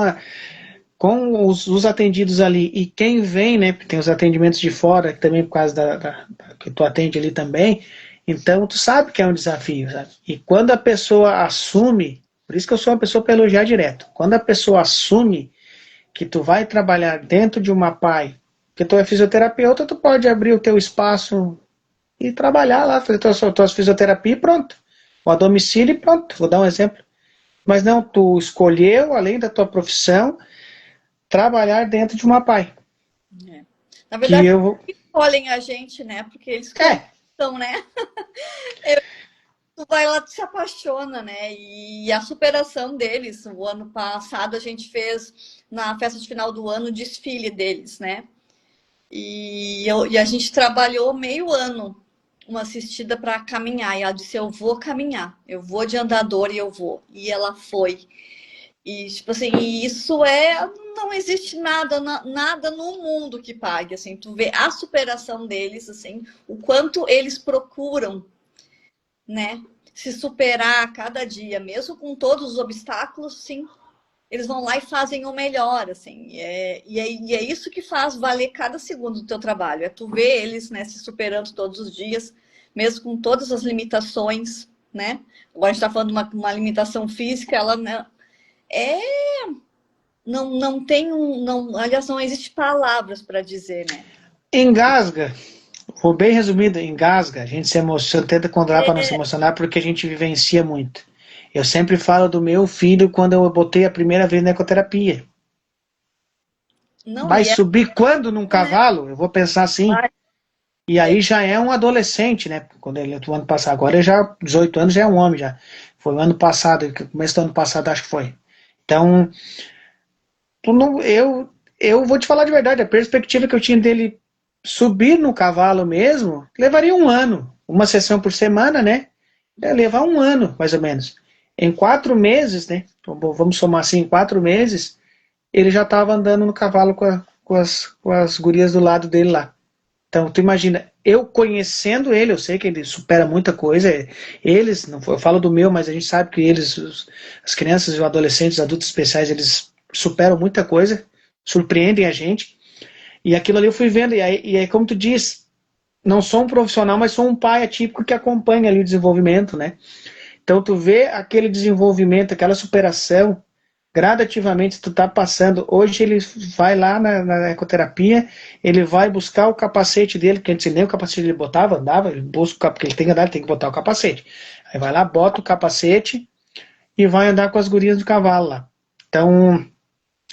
A: com os atendidos ali e quem vem, né, porque tem os atendimentos de fora também por causa que tu atende ali também, então tu sabe que é um desafio, sabe? E quando a pessoa assume, por isso que eu sou uma pessoa para elogiar direto, quando a pessoa assume que tu vai trabalhar dentro de uma PAI, que tu é fisioterapeuta, tu pode abrir o teu espaço e trabalhar lá, fazer tuas fisioterapia e pronto. Ou a domicílio e pronto, vou dar um exemplo. Mas não, tu escolheu, além da tua profissão, trabalhar dentro de uma PAI.
B: É. Na
A: Que
B: verdade,
A: eu.
B: eles escolhem a gente, né? Porque eles
A: É,
B: estão, né? Tu vai lá, tu se apaixona, né? E a superação deles, o ano passado a gente fez na festa de final do ano o desfile deles, né? E a gente trabalhou meio ano uma assistida para caminhar. E ela disse: Eu vou caminhar, eu vou de andador e eu vou. E ela foi. E, tipo assim, isso é. Não existe nada, nada no mundo que pague. Assim, tu vê a superação deles, assim, o quanto eles procuram, né? Se superar a cada dia, mesmo com todos os obstáculos, sim, eles vão lá e fazem o melhor, assim. E é isso que faz valer cada segundo do teu trabalho. É tu ver eles, né, se superando todos os dias, mesmo com todas as limitações, né? Agora a gente está falando de uma limitação física, ela né, é não tem um, não, aliás, não existe palavras para dizer, né?
A: engasga. Vou bem resumido, engasga. A gente se emociona, tenta controlar para não se
B: É,
A: emocionar porque a gente vivencia muito. Eu sempre falo do meu filho quando eu botei a primeira vez na ecoterapia.
B: não,
A: Vai
B: e é,
A: subir quando num
B: né?
A: cavalo? Eu vou pensar assim.
B: Vai,
A: E
B: é,
A: aí já é um adolescente, né? Quando ele o ano passado, agora ele já 18 anos já é um homem já. Foi o ano passado, começo do ano passado acho que foi. Então, tu não, eu vou te falar de verdade, a perspectiva que eu tinha dele subir no cavalo mesmo, levaria um ano, uma sessão por semana, né? Ia levar um ano, mais ou menos. Em 4 meses, né? Então, vamos somar assim, em 4 meses, ele já estava andando no cavalo com as gurias do lado dele lá. Então, tu imagina, eu conhecendo ele, eu sei que ele supera muita coisa. Eles, não, eu falo do meu, mas a gente sabe que eles, as crianças, os adolescentes, os adultos especiais, eles superam muita coisa, surpreendem a gente. E aquilo ali eu fui vendo, e aí como tu diz, não sou um profissional, mas sou um pai atípico que acompanha ali o desenvolvimento, né? Então tu vê aquele desenvolvimento, aquela superação, gradativamente tu tá passando. Hoje ele vai lá na ecoterapia, ele vai buscar o capacete dele, que antes nem o capacete ele botava, andava, ele busca, porque ele tem que andar, ele tem que botar o capacete. Aí vai lá, bota o capacete e vai andar com as gurias do cavalo lá. Então,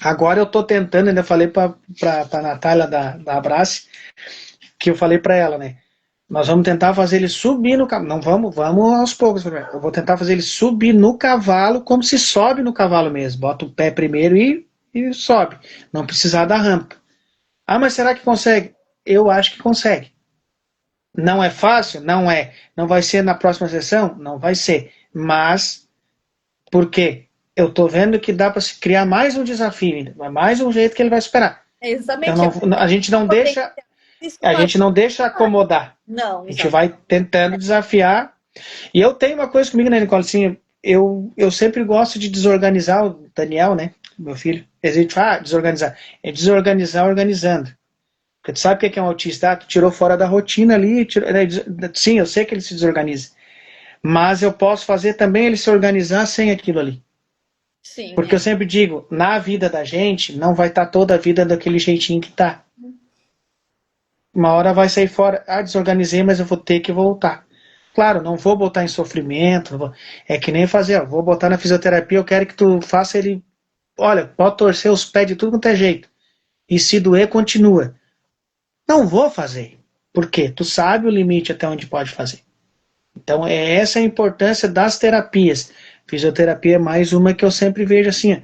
A: agora eu tô tentando, ainda falei pra Natália da Abrace, que eu falei pra ela, né? Nós vamos tentar fazer ele subir no cavalo. Não, vamos aos poucos. Eu vou tentar fazer ele subir no cavalo, como se sobe no cavalo mesmo. Bota o pé primeiro e sobe. Não precisar da rampa. Ah, mas será que consegue? Eu acho que consegue. Não é fácil? Não é. Não vai ser na próxima sessão? Não vai ser. Mas, por quê? Eu estou vendo que dá para se criar mais um desafio ainda. Mais um jeito que ele vai superar.
B: é
A: Eu
B: exatamente,
A: não,
B: é
A: a gente não
B: potencial,
A: deixa.
B: isso que
A: A
B: faz.
A: gente não deixa acomodar.
B: Não,
A: A gente
B: exatamente.
A: vai tentando desafiar. E eu tenho uma coisa comigo, né, Nicole? Assim, eu sempre gosto de desorganizar o Daniel, né? Meu filho. A gente fala, desorganizar. É desorganizar organizando. Porque tu sabe o que é um autista? Ah, tu tirou fora da rotina ali. Sim, eu sei que ele se desorganiza. Mas eu posso fazer também ele se organizar sem aquilo ali.
B: Sim,
A: Porque eu sempre digo, na vida da gente, não vai estar toda a vida daquele jeitinho que tá. Uma hora vai sair fora. Ah, desorganizei, mas eu vou ter que voltar. Claro, não vou botar em sofrimento. É que nem fazer, ó, vou botar na fisioterapia, eu quero que tu faça ele. Olha, pode torcer os pés de tudo quanto é jeito. E se doer, continua. Não vou fazer. Por quê? Tu sabe o limite até onde pode fazer. Então, é essa a importância das terapias. Fisioterapia é mais uma que eu sempre vejo assim. Ó,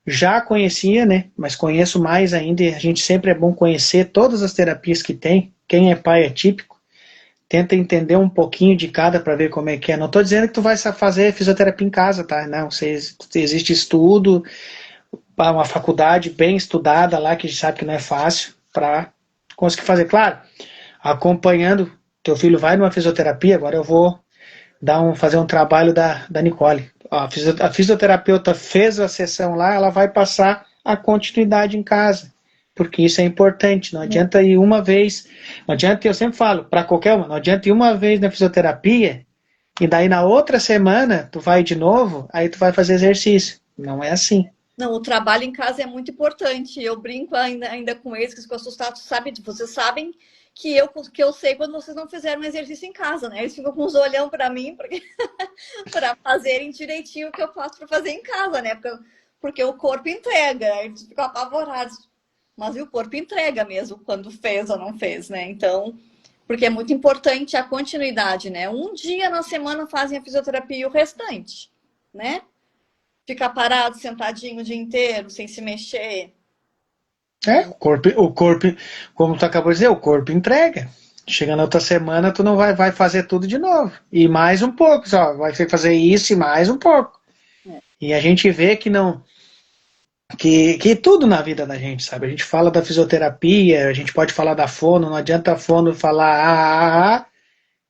A: já conhecia, né? Mas conheço mais ainda. E a gente sempre é bom conhecer todas as terapias que tem. Quem é pai é típico. Tenta entender um pouquinho de cada para ver como é que é. Não estou dizendo que tu vai fazer fisioterapia em casa, tá? Não, existe estudo, uma faculdade bem estudada lá, que a gente sabe que não é fácil, para conseguir fazer. Claro, acompanhando, teu filho vai numa fisioterapia, agora eu vou fazer um trabalho da Nicole. A fisioterapeuta fez a sessão lá, ela vai passar a continuidade em casa, porque isso é importante. Não adianta ir uma vez, não adianta, eu sempre falo, para qualquer uma, não adianta ir uma vez na fisioterapia e daí na outra semana tu vai de novo, aí tu vai fazer exercício. Não é assim.
B: não, o trabalho em casa é muito importante. Eu brinco ainda com eles, que ficam assustados, sabe? Vocês sabem que eu sei quando vocês não fizeram exercício em casa, né? Eles ficam com os olhão para mim, para fazerem direitinho o que eu faço para fazer em casa, né? Porque o corpo entrega, eles ficam apavorados. mas o corpo entrega mesmo quando fez ou não fez, né? Então, porque é muito importante a continuidade, né? Um dia na semana fazem a fisioterapia e o restante, né? Ficar parado, sentadinho o dia inteiro, sem se mexer.
A: É, o corpo, como tu acabou de dizer, o corpo entrega. Chega na outra semana, tu não vai fazer tudo de novo. E mais um pouco, só. Vai ter que fazer isso e mais um pouco.
B: É.
A: E a gente vê que não. Que tudo na vida da gente, sabe? A gente fala da fisioterapia, a gente pode falar da fono, não adianta a fono falar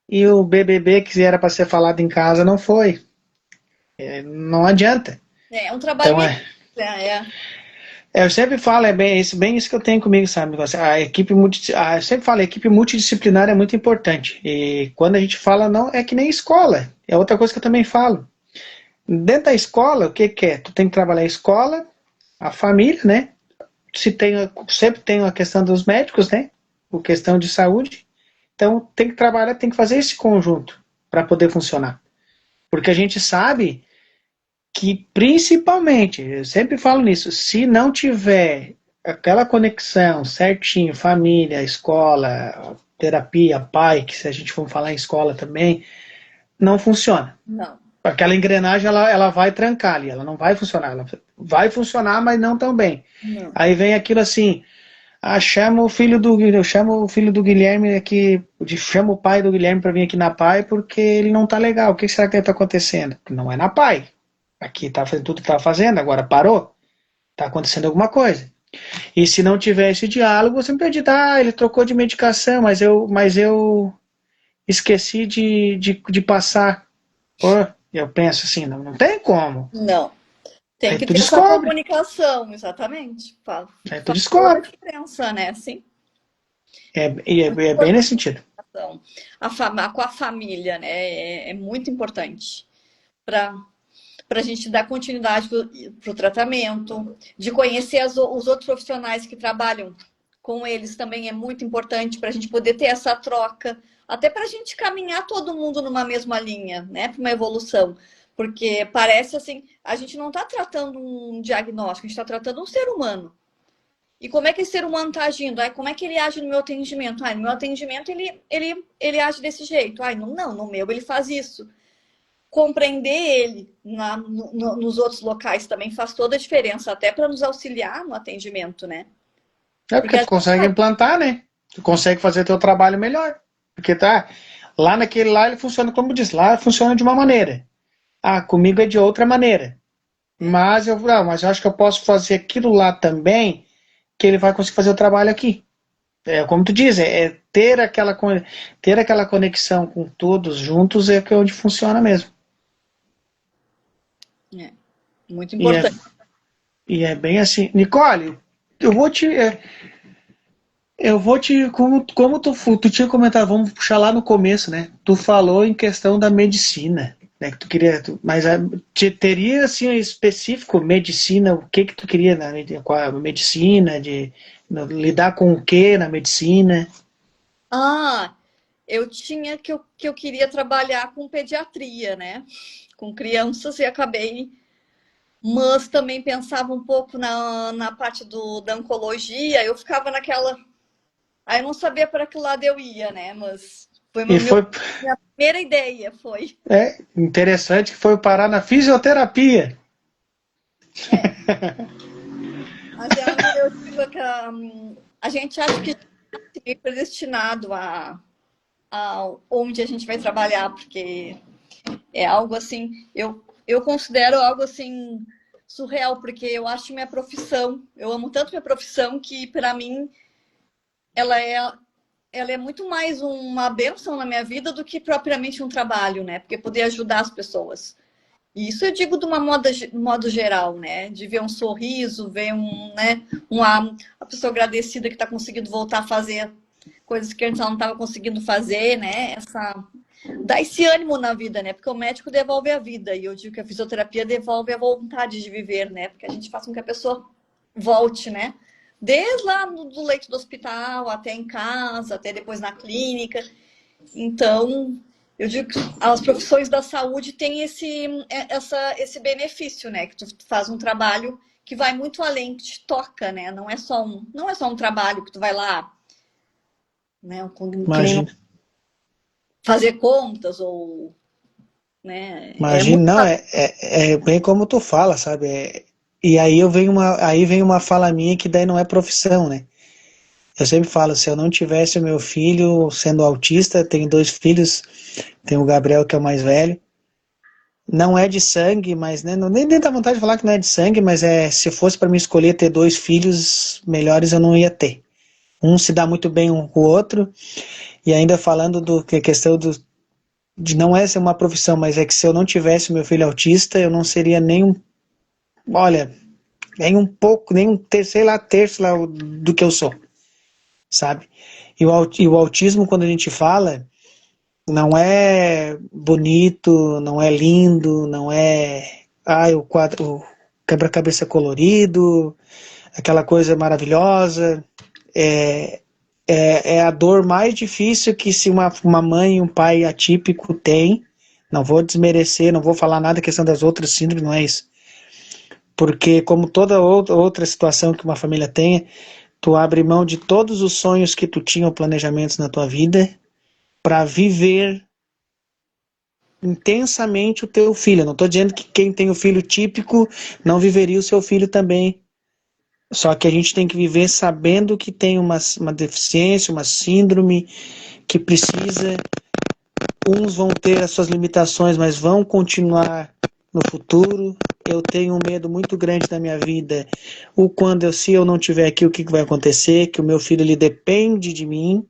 A: e o BBB que era para ser falado em casa não foi. Não adianta.
B: É um trabalho
A: Então
B: em equipe, é.
A: eu sempre falo, bem isso que eu tenho comigo, sabe? A equipe eu sempre falo, a equipe multidisciplinar é muito importante. E quando a gente fala, não, é que nem escola. É outra coisa que eu também falo. Dentro da escola, o que é? Tu tem que trabalhar a escola, a família, né? Sempre tem a questão dos médicos, né? A questão de saúde. Então tem que trabalhar, tem que fazer esse conjunto para poder funcionar. Porque a gente sabe que principalmente, eu sempre falo nisso, se não tiver aquela conexão certinho, família, escola, terapia, pai, que se a gente for falar em escola também, não funciona.
B: Não.
A: Aquela engrenagem ela vai trancar ali, ela não vai funcionar. Ela vai funcionar, mas não tão bem.
B: Não.
A: Aí vem aquilo assim, eu chamo o filho do Guilherme aqui, chamo o pai do Guilherme para vir aqui na PAI porque ele não tá legal. O que será que está acontecendo? Não é na PAI. Aqui tá fazendo tudo que estava fazendo, agora parou. Tá acontecendo alguma coisa. E se não tiver esse diálogo, você me pede, ele trocou de medicação, mas eu esqueci de passar. Pô, eu penso assim, não tem como.
B: Não. Tem
A: Aí
B: que
A: tu
B: ter essa
A: descobre.
B: comunicação, exatamente. Faz
A: Aí tu
B: toda a
A: descobre.
B: diferença, né? Sim.
A: É bem nesse sentido.
B: Então, com a família, né? É muito importante para a gente dar continuidade para o tratamento, de conhecer os outros profissionais que trabalham com eles também é muito importante para a gente poder ter essa troca, até para a gente caminhar todo mundo numa mesma linha, né? Para uma evolução. Porque parece assim, a gente não está tratando um diagnóstico, a gente está tratando um ser humano. E como é que esse ser humano está agindo? Como é que ele age no meu atendimento? No meu atendimento ele age desse jeito. Não, no meu ele faz isso. Compreender ele nos outros locais também faz toda a diferença, até para nos auxiliar no atendimento, né?
A: É
B: Porque
A: porque
B: a
A: tu
B: gente
A: consegue
B: sabe,
A: implantar, né? Tu consegue fazer teu trabalho melhor. Porque lá naquele lá ele funciona como diz, lá funciona de uma maneira. Comigo é de outra maneira. Mas eu acho que eu posso fazer aquilo lá também, que ele vai conseguir fazer o trabalho aqui. É como tu diz, ter aquela conexão com todos juntos é que é onde funciona mesmo.
B: é muito
A: E é,
B: importante.
A: e é bem assim. Nicole, eu vou te. Como tu tinha comentado, vamos puxar lá no começo, né? Tu falou em questão da medicina, né? Que tu queria, mas teria assim específico medicina, o que tu queria com a medicina, lidar com o que na medicina?
B: Ah, eu tinha que eu queria trabalhar com pediatria, né? Com crianças e acabei, mas também pensava um pouco na parte da oncologia, eu ficava naquela. Aí eu não sabia para que lado eu ia, né? Mas foi
A: E foi
B: minha primeira ideia, foi.
A: interessante que foi parar na fisioterapia.
B: É. Mas eu digo que a gente acha que é predestinado a onde a gente vai trabalhar, porque é algo assim, eu considero algo assim surreal, porque eu acho minha profissão, eu amo tanto minha profissão que para mim ela é ela é muito mais uma bênção na minha vida do que propriamente um trabalho, né? Porque poder ajudar as pessoas. E isso eu digo de uma modo geral, né? De ver um sorriso, ver a pessoa agradecida que está conseguindo voltar a fazer coisas que antes ela não estava conseguindo fazer, né? Dá esse ânimo na vida, né? Porque o médico devolve a vida e eu digo que a fisioterapia devolve a vontade de viver, né? Porque a gente faz com que a pessoa volte, né? Desde lá do leito do hospital, até em casa, até depois na clínica. Então, eu digo que as profissões da saúde têm esse benefício, né? Que tu faz um trabalho que vai muito além, que te toca, né? Não é só um trabalho que tu vai lá, né? Que nem
A: Imagina.
B: fazer contas ou, né? É
A: Imagina,
B: muito.
A: não, é bem como tu fala, sabe? E aí vem uma fala minha que daí não é profissão, né? Eu sempre falo, se eu não tivesse o meu filho sendo autista, tenho dois filhos, tenho o Gabriel que é o mais velho, não é de sangue, mas né, nem dá vontade de falar que não é de sangue, mas se fosse para mim escolher ter dois filhos melhores eu não ia ter. Um se dá muito bem um com o outro, e ainda falando do que a questão de não é ser uma profissão, mas é que se eu não tivesse meu filho autista, eu não seria nem um, olha, nem um pouco, nem um terço, sei lá, terço lá do que eu sou, sabe? E o autismo, quando a gente fala, não é bonito, não é lindo, não é o quadro, o quebra-cabeça colorido, aquela coisa maravilhosa. É, é a dor mais difícil que se uma mãe e um pai atípico tem. Não vou desmerecer, não vou falar nada da questão das outras síndromes, não é isso. Porque como toda outra situação que uma família tenha, tu abre mão de todos os sonhos que tu tinha, planejamentos na tua vida, para viver intensamente o teu filho. Eu não estou dizendo que quem tem o filho típico não viveria o seu filho também. Só que a gente tem que viver sabendo que tem uma deficiência, uma síndrome, que precisa. Uns vão ter as suas limitações, mas vão continuar no futuro. Eu tenho um medo muito grande da minha vida. Se eu não tiver aqui, o que vai acontecer? Que o meu filho ele depende de mim,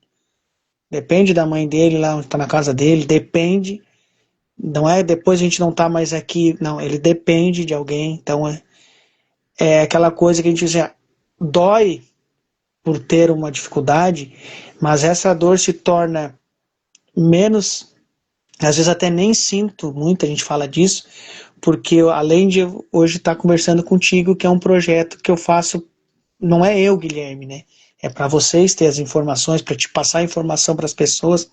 A: depende da mãe dele, lá onde está na casa dele, depende. Não é depois a gente não tá mais aqui, não, ele depende de alguém, então é aquela coisa que a gente diz, dói por ter uma dificuldade, mas essa dor se torna menos, às vezes até nem sinto, muita gente fala disso, porque além de hoje estar conversando contigo, que é um projeto que eu faço, não é eu, Guilherme, né? É para vocês ter as informações, para te passar a informação para as pessoas,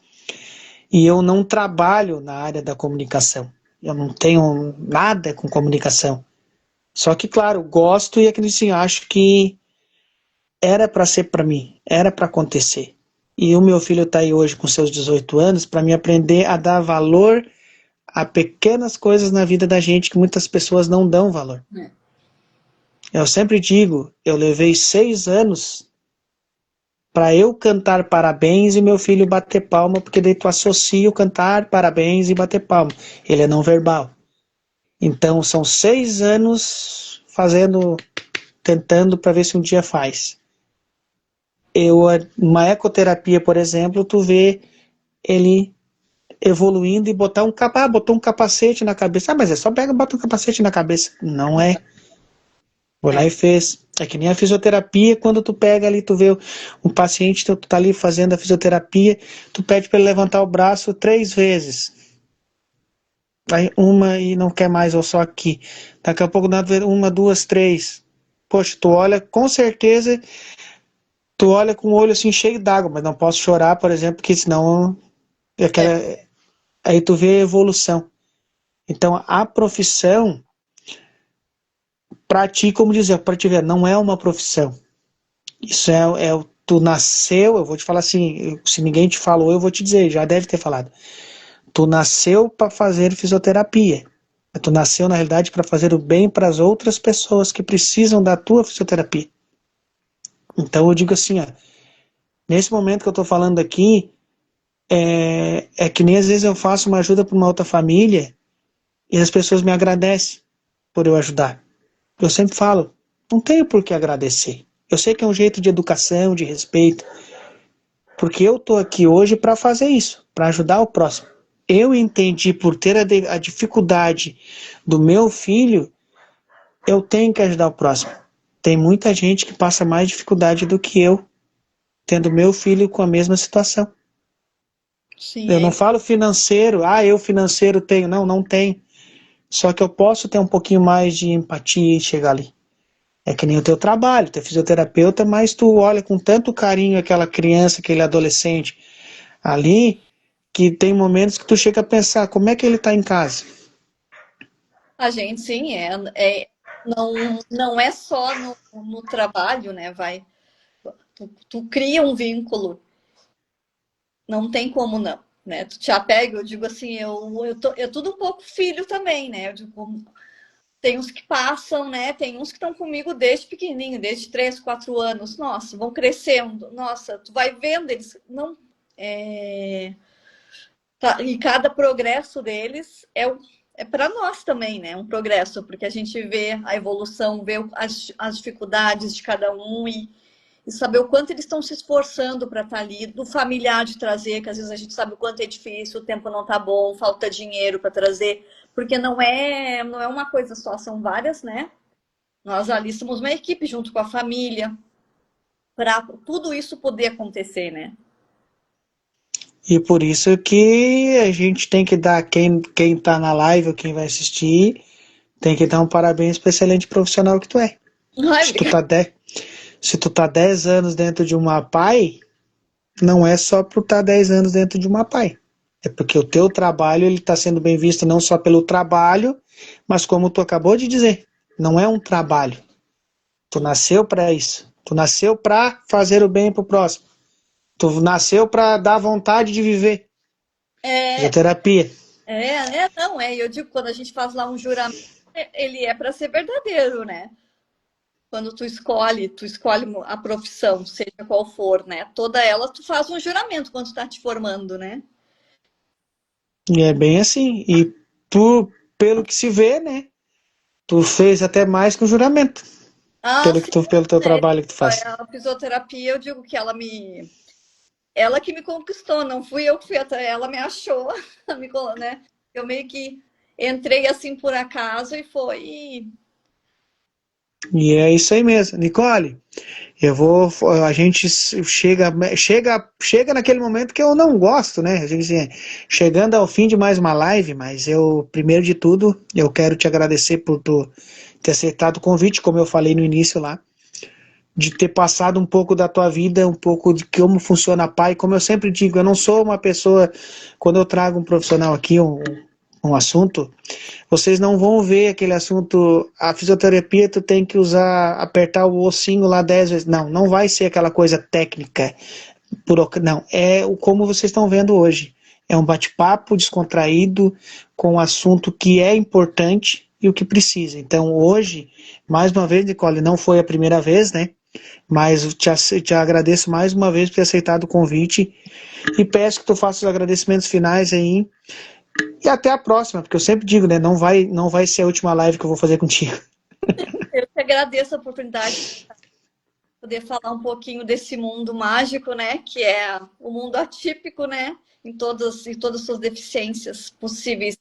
A: e eu não trabalho na área da comunicação. Eu não tenho nada com comunicação. Só que, claro, gosto e acredito assim, acho que era para ser para mim, era para acontecer. E o meu filho está aí hoje com seus 18 anos para me aprender a dar valor a pequenas coisas na vida da gente que muitas pessoas não dão valor. Eu sempre digo, eu levei 6 anos para eu cantar parabéns e meu filho bater palma, porque daí tu associa o cantar parabéns e bater palma. Ele é não verbal. Então são 6 anos tentando para ver se um dia faz. Uma ecoterapia, por exemplo, tu vê ele evoluindo e botou um capacete na cabeça. Ah, mas é só pega e bota um capacete na cabeça. Não é. Foi lá e fez. É que nem a fisioterapia, quando tu pega ali, tu vê um paciente, tu tá ali fazendo a fisioterapia, tu pede para ele levantar o braço 3 vezes. Aí uma e não quer mais, ou só aqui. Daqui a pouco, uma, duas, três. Poxa, tu olha, com certeza, tu olha com o olho assim cheio d'água, mas não posso chorar, por exemplo, porque senão aí tu vê a evolução. Então a profissão, pra ti, como dizer, pra te ver, não é uma profissão. Isso tu nasceu, eu vou te falar assim, se ninguém te falou, eu vou te dizer, já deve ter falado. Tu nasceu para fazer fisioterapia. Tu nasceu, na realidade, para fazer o bem para as outras pessoas que precisam da tua fisioterapia. Então eu digo assim, nesse momento que eu estou falando aqui, é que nem às vezes eu faço uma ajuda para uma outra família e as pessoas me agradecem por eu ajudar. Eu sempre falo, não tenho por que agradecer. Eu sei que é um jeito de educação, de respeito, porque eu estou aqui hoje para fazer isso, para ajudar o próximo. Eu entendi, por ter a dificuldade do meu filho, eu tenho que ajudar o próximo. Tem muita gente que passa mais dificuldade do que eu, tendo meu filho com a mesma situação.
B: Sim,
A: Eu não falo financeiro, eu financeiro tenho. Não, não tenho. Só que eu posso ter um pouquinho mais de empatia e chegar ali. É que nem o teu trabalho, tu é fisioterapeuta, mas tu olha com tanto carinho aquela criança, aquele adolescente ali, que tem momentos que tu chega a pensar, como é que ele está em casa?
B: a gente sim, não é só no trabalho, né? Tu cria um vínculo, não tem como não, né? Tu te apega, eu digo assim, eu tudo um pouco filho também, né? Eu digo, tem uns que passam, né? Tem uns que estão comigo desde pequenininho, desde 3, 4 anos. Nossa, vão crescendo. Nossa, tu vai vendo eles não e cada progresso deles é para nós também, né? Um progresso, porque a gente vê a evolução, vê as dificuldades de cada um e saber o quanto eles estão se esforçando para estar ali, do familiar de trazer, que às vezes a gente sabe o quanto é difícil, o tempo não tá bom, falta dinheiro para trazer, porque não é uma coisa só, são várias, né? Nós ali somos uma equipe junto com a família para tudo isso poder acontecer, né?
A: E por isso que a gente tem que dar, quem tá na live ou quem vai assistir, tem que dar um parabéns para excelente profissional que tu é.
B: Ai,
A: Se tu tá 10, se tu tá 10 anos dentro de uma PAI, não é só por estar 10 anos dentro de uma PAI. É porque o teu trabalho ele está sendo bem visto não só pelo trabalho, mas como tu acabou de dizer, não é um trabalho. Tu nasceu para isso. Tu nasceu para fazer o bem pro próximo. Tu nasceu para dar vontade de viver.
B: é,
A: Fisioterapia.
B: não, eu digo, quando a gente faz lá um juramento, ele é para ser verdadeiro, né? Quando tu escolhe a profissão, seja qual for, né? Toda ela, tu faz um juramento quando tu tá te formando, né?
A: E é bem assim. E tu, pelo que se vê, né? Tu fez até mais que um juramento.
B: Ah,
A: Pelo
B: sim,
A: que tu, pelo teu
B: né?
A: trabalho que tu faz.
B: A fisioterapia, eu digo que ela que me conquistou, não fui eu que fui até ela me achou, né? Eu meio que entrei assim por acaso e foi.
A: E é isso aí mesmo. Nicole, a gente chega naquele momento que eu não gosto, né? Eu digo assim, chegando ao fim de mais uma live, mas eu, primeiro de tudo, eu quero te agradecer por tu ter aceitado o convite, como eu falei no início lá, de ter passado um pouco da tua vida, um pouco de como funciona a PAI. Como eu sempre digo, eu não sou uma pessoa, quando eu trago um profissional aqui, um assunto, vocês não vão ver aquele assunto, a fisioterapia tu tem que usar, apertar o ossinho lá 10 vezes. Não, não vai ser aquela coisa técnica. Não, é o como vocês estão vendo hoje. É um bate-papo descontraído com um assunto que é importante e o que precisa. Então hoje, mais uma vez, Nicole, não foi a primeira vez, né? Mas te agradeço mais uma vez por ter aceitado o convite e peço que tu faça os agradecimentos finais aí. E até a próxima, porque eu sempre digo, né? Não vai ser a última live que eu vou fazer contigo.
B: Eu que agradeço a oportunidade de poder falar um pouquinho desse mundo mágico, né? Que é o mundo atípico, né? Em todas as suas deficiências possíveis.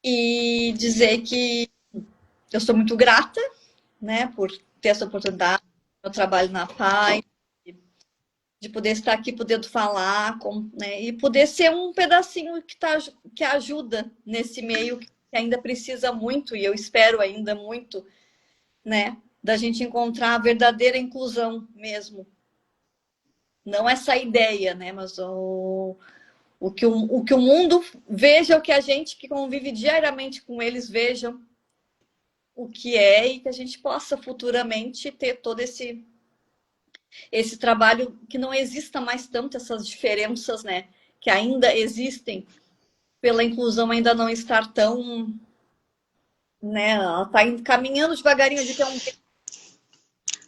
B: E dizer que eu sou muito grata, né? Por ter essa oportunidade, meu trabalho na PAI, de poder estar aqui, podendo falar, né? E poder ser um pedacinho que ajuda nesse meio que ainda precisa muito, e eu espero ainda muito, né? Da gente encontrar a verdadeira inclusão mesmo. Não essa ideia, né? Mas o que o mundo veja, o que a gente que convive diariamente com eles vejam o que é e que a gente possa futuramente ter todo esse trabalho, que não exista mais tanto essas diferenças, né? Que ainda existem, pela inclusão ainda não estar tão, né? Ela está caminhando devagarinho de ter um.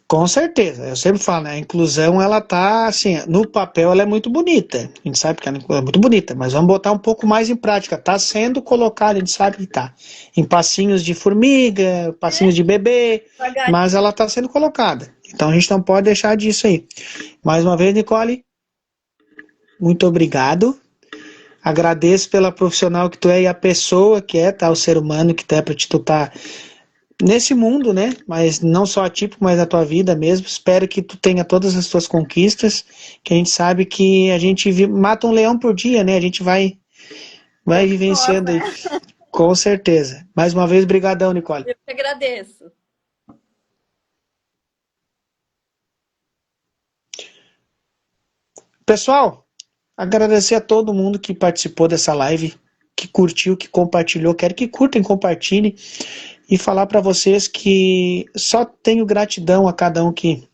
A: Com certeza, eu sempre falo, né? A inclusão, ela tá, assim, no papel ela é muito bonita. A gente sabe que ela é muito bonita, mas vamos botar um pouco mais em prática. Tá sendo colocada, a gente sabe que tá. Em passinhos de formiga, passinhos de bebê,
B: Devagarinho.
A: mas ela tá sendo colocada. Então a gente não pode deixar disso aí. Mais uma vez, Nicole, muito obrigado. Agradeço pela profissional que tu é e a pessoa que é, tá? O ser humano que tu é pra tu tá nesse mundo, né? Mas não só atípico, mas na tua vida mesmo. Espero que tu tenha todas as tuas conquistas, que a gente sabe que a gente mata um leão por dia, né? A gente vai
B: Somos nós,
A: vivenciando
B: né?
A: aí, com certeza. Mais uma vez, brigadão, Nicole.
B: Eu que agradeço.
A: Pessoal, agradecer a todo mundo que participou dessa live. que curtiu, que compartilhou. Quero que curtem, compartilhem e falar para vocês que só tenho gratidão a cada um que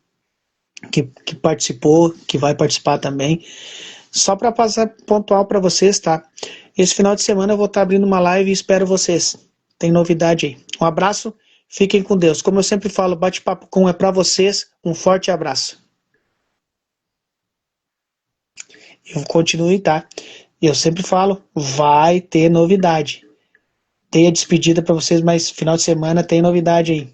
A: participou, que vai participar também. Só para passar pontual para vocês, tá? Esse final de semana eu vou estar abrindo uma live e espero vocês. Tem novidade aí. Um abraço, fiquem com Deus. Como eu sempre falo, bate-papo com é para vocês. Um forte abraço. Eu continuo, tá? Eu sempre falo, vai ter novidade. Tem a despedida para vocês, mas final de semana tem novidade aí.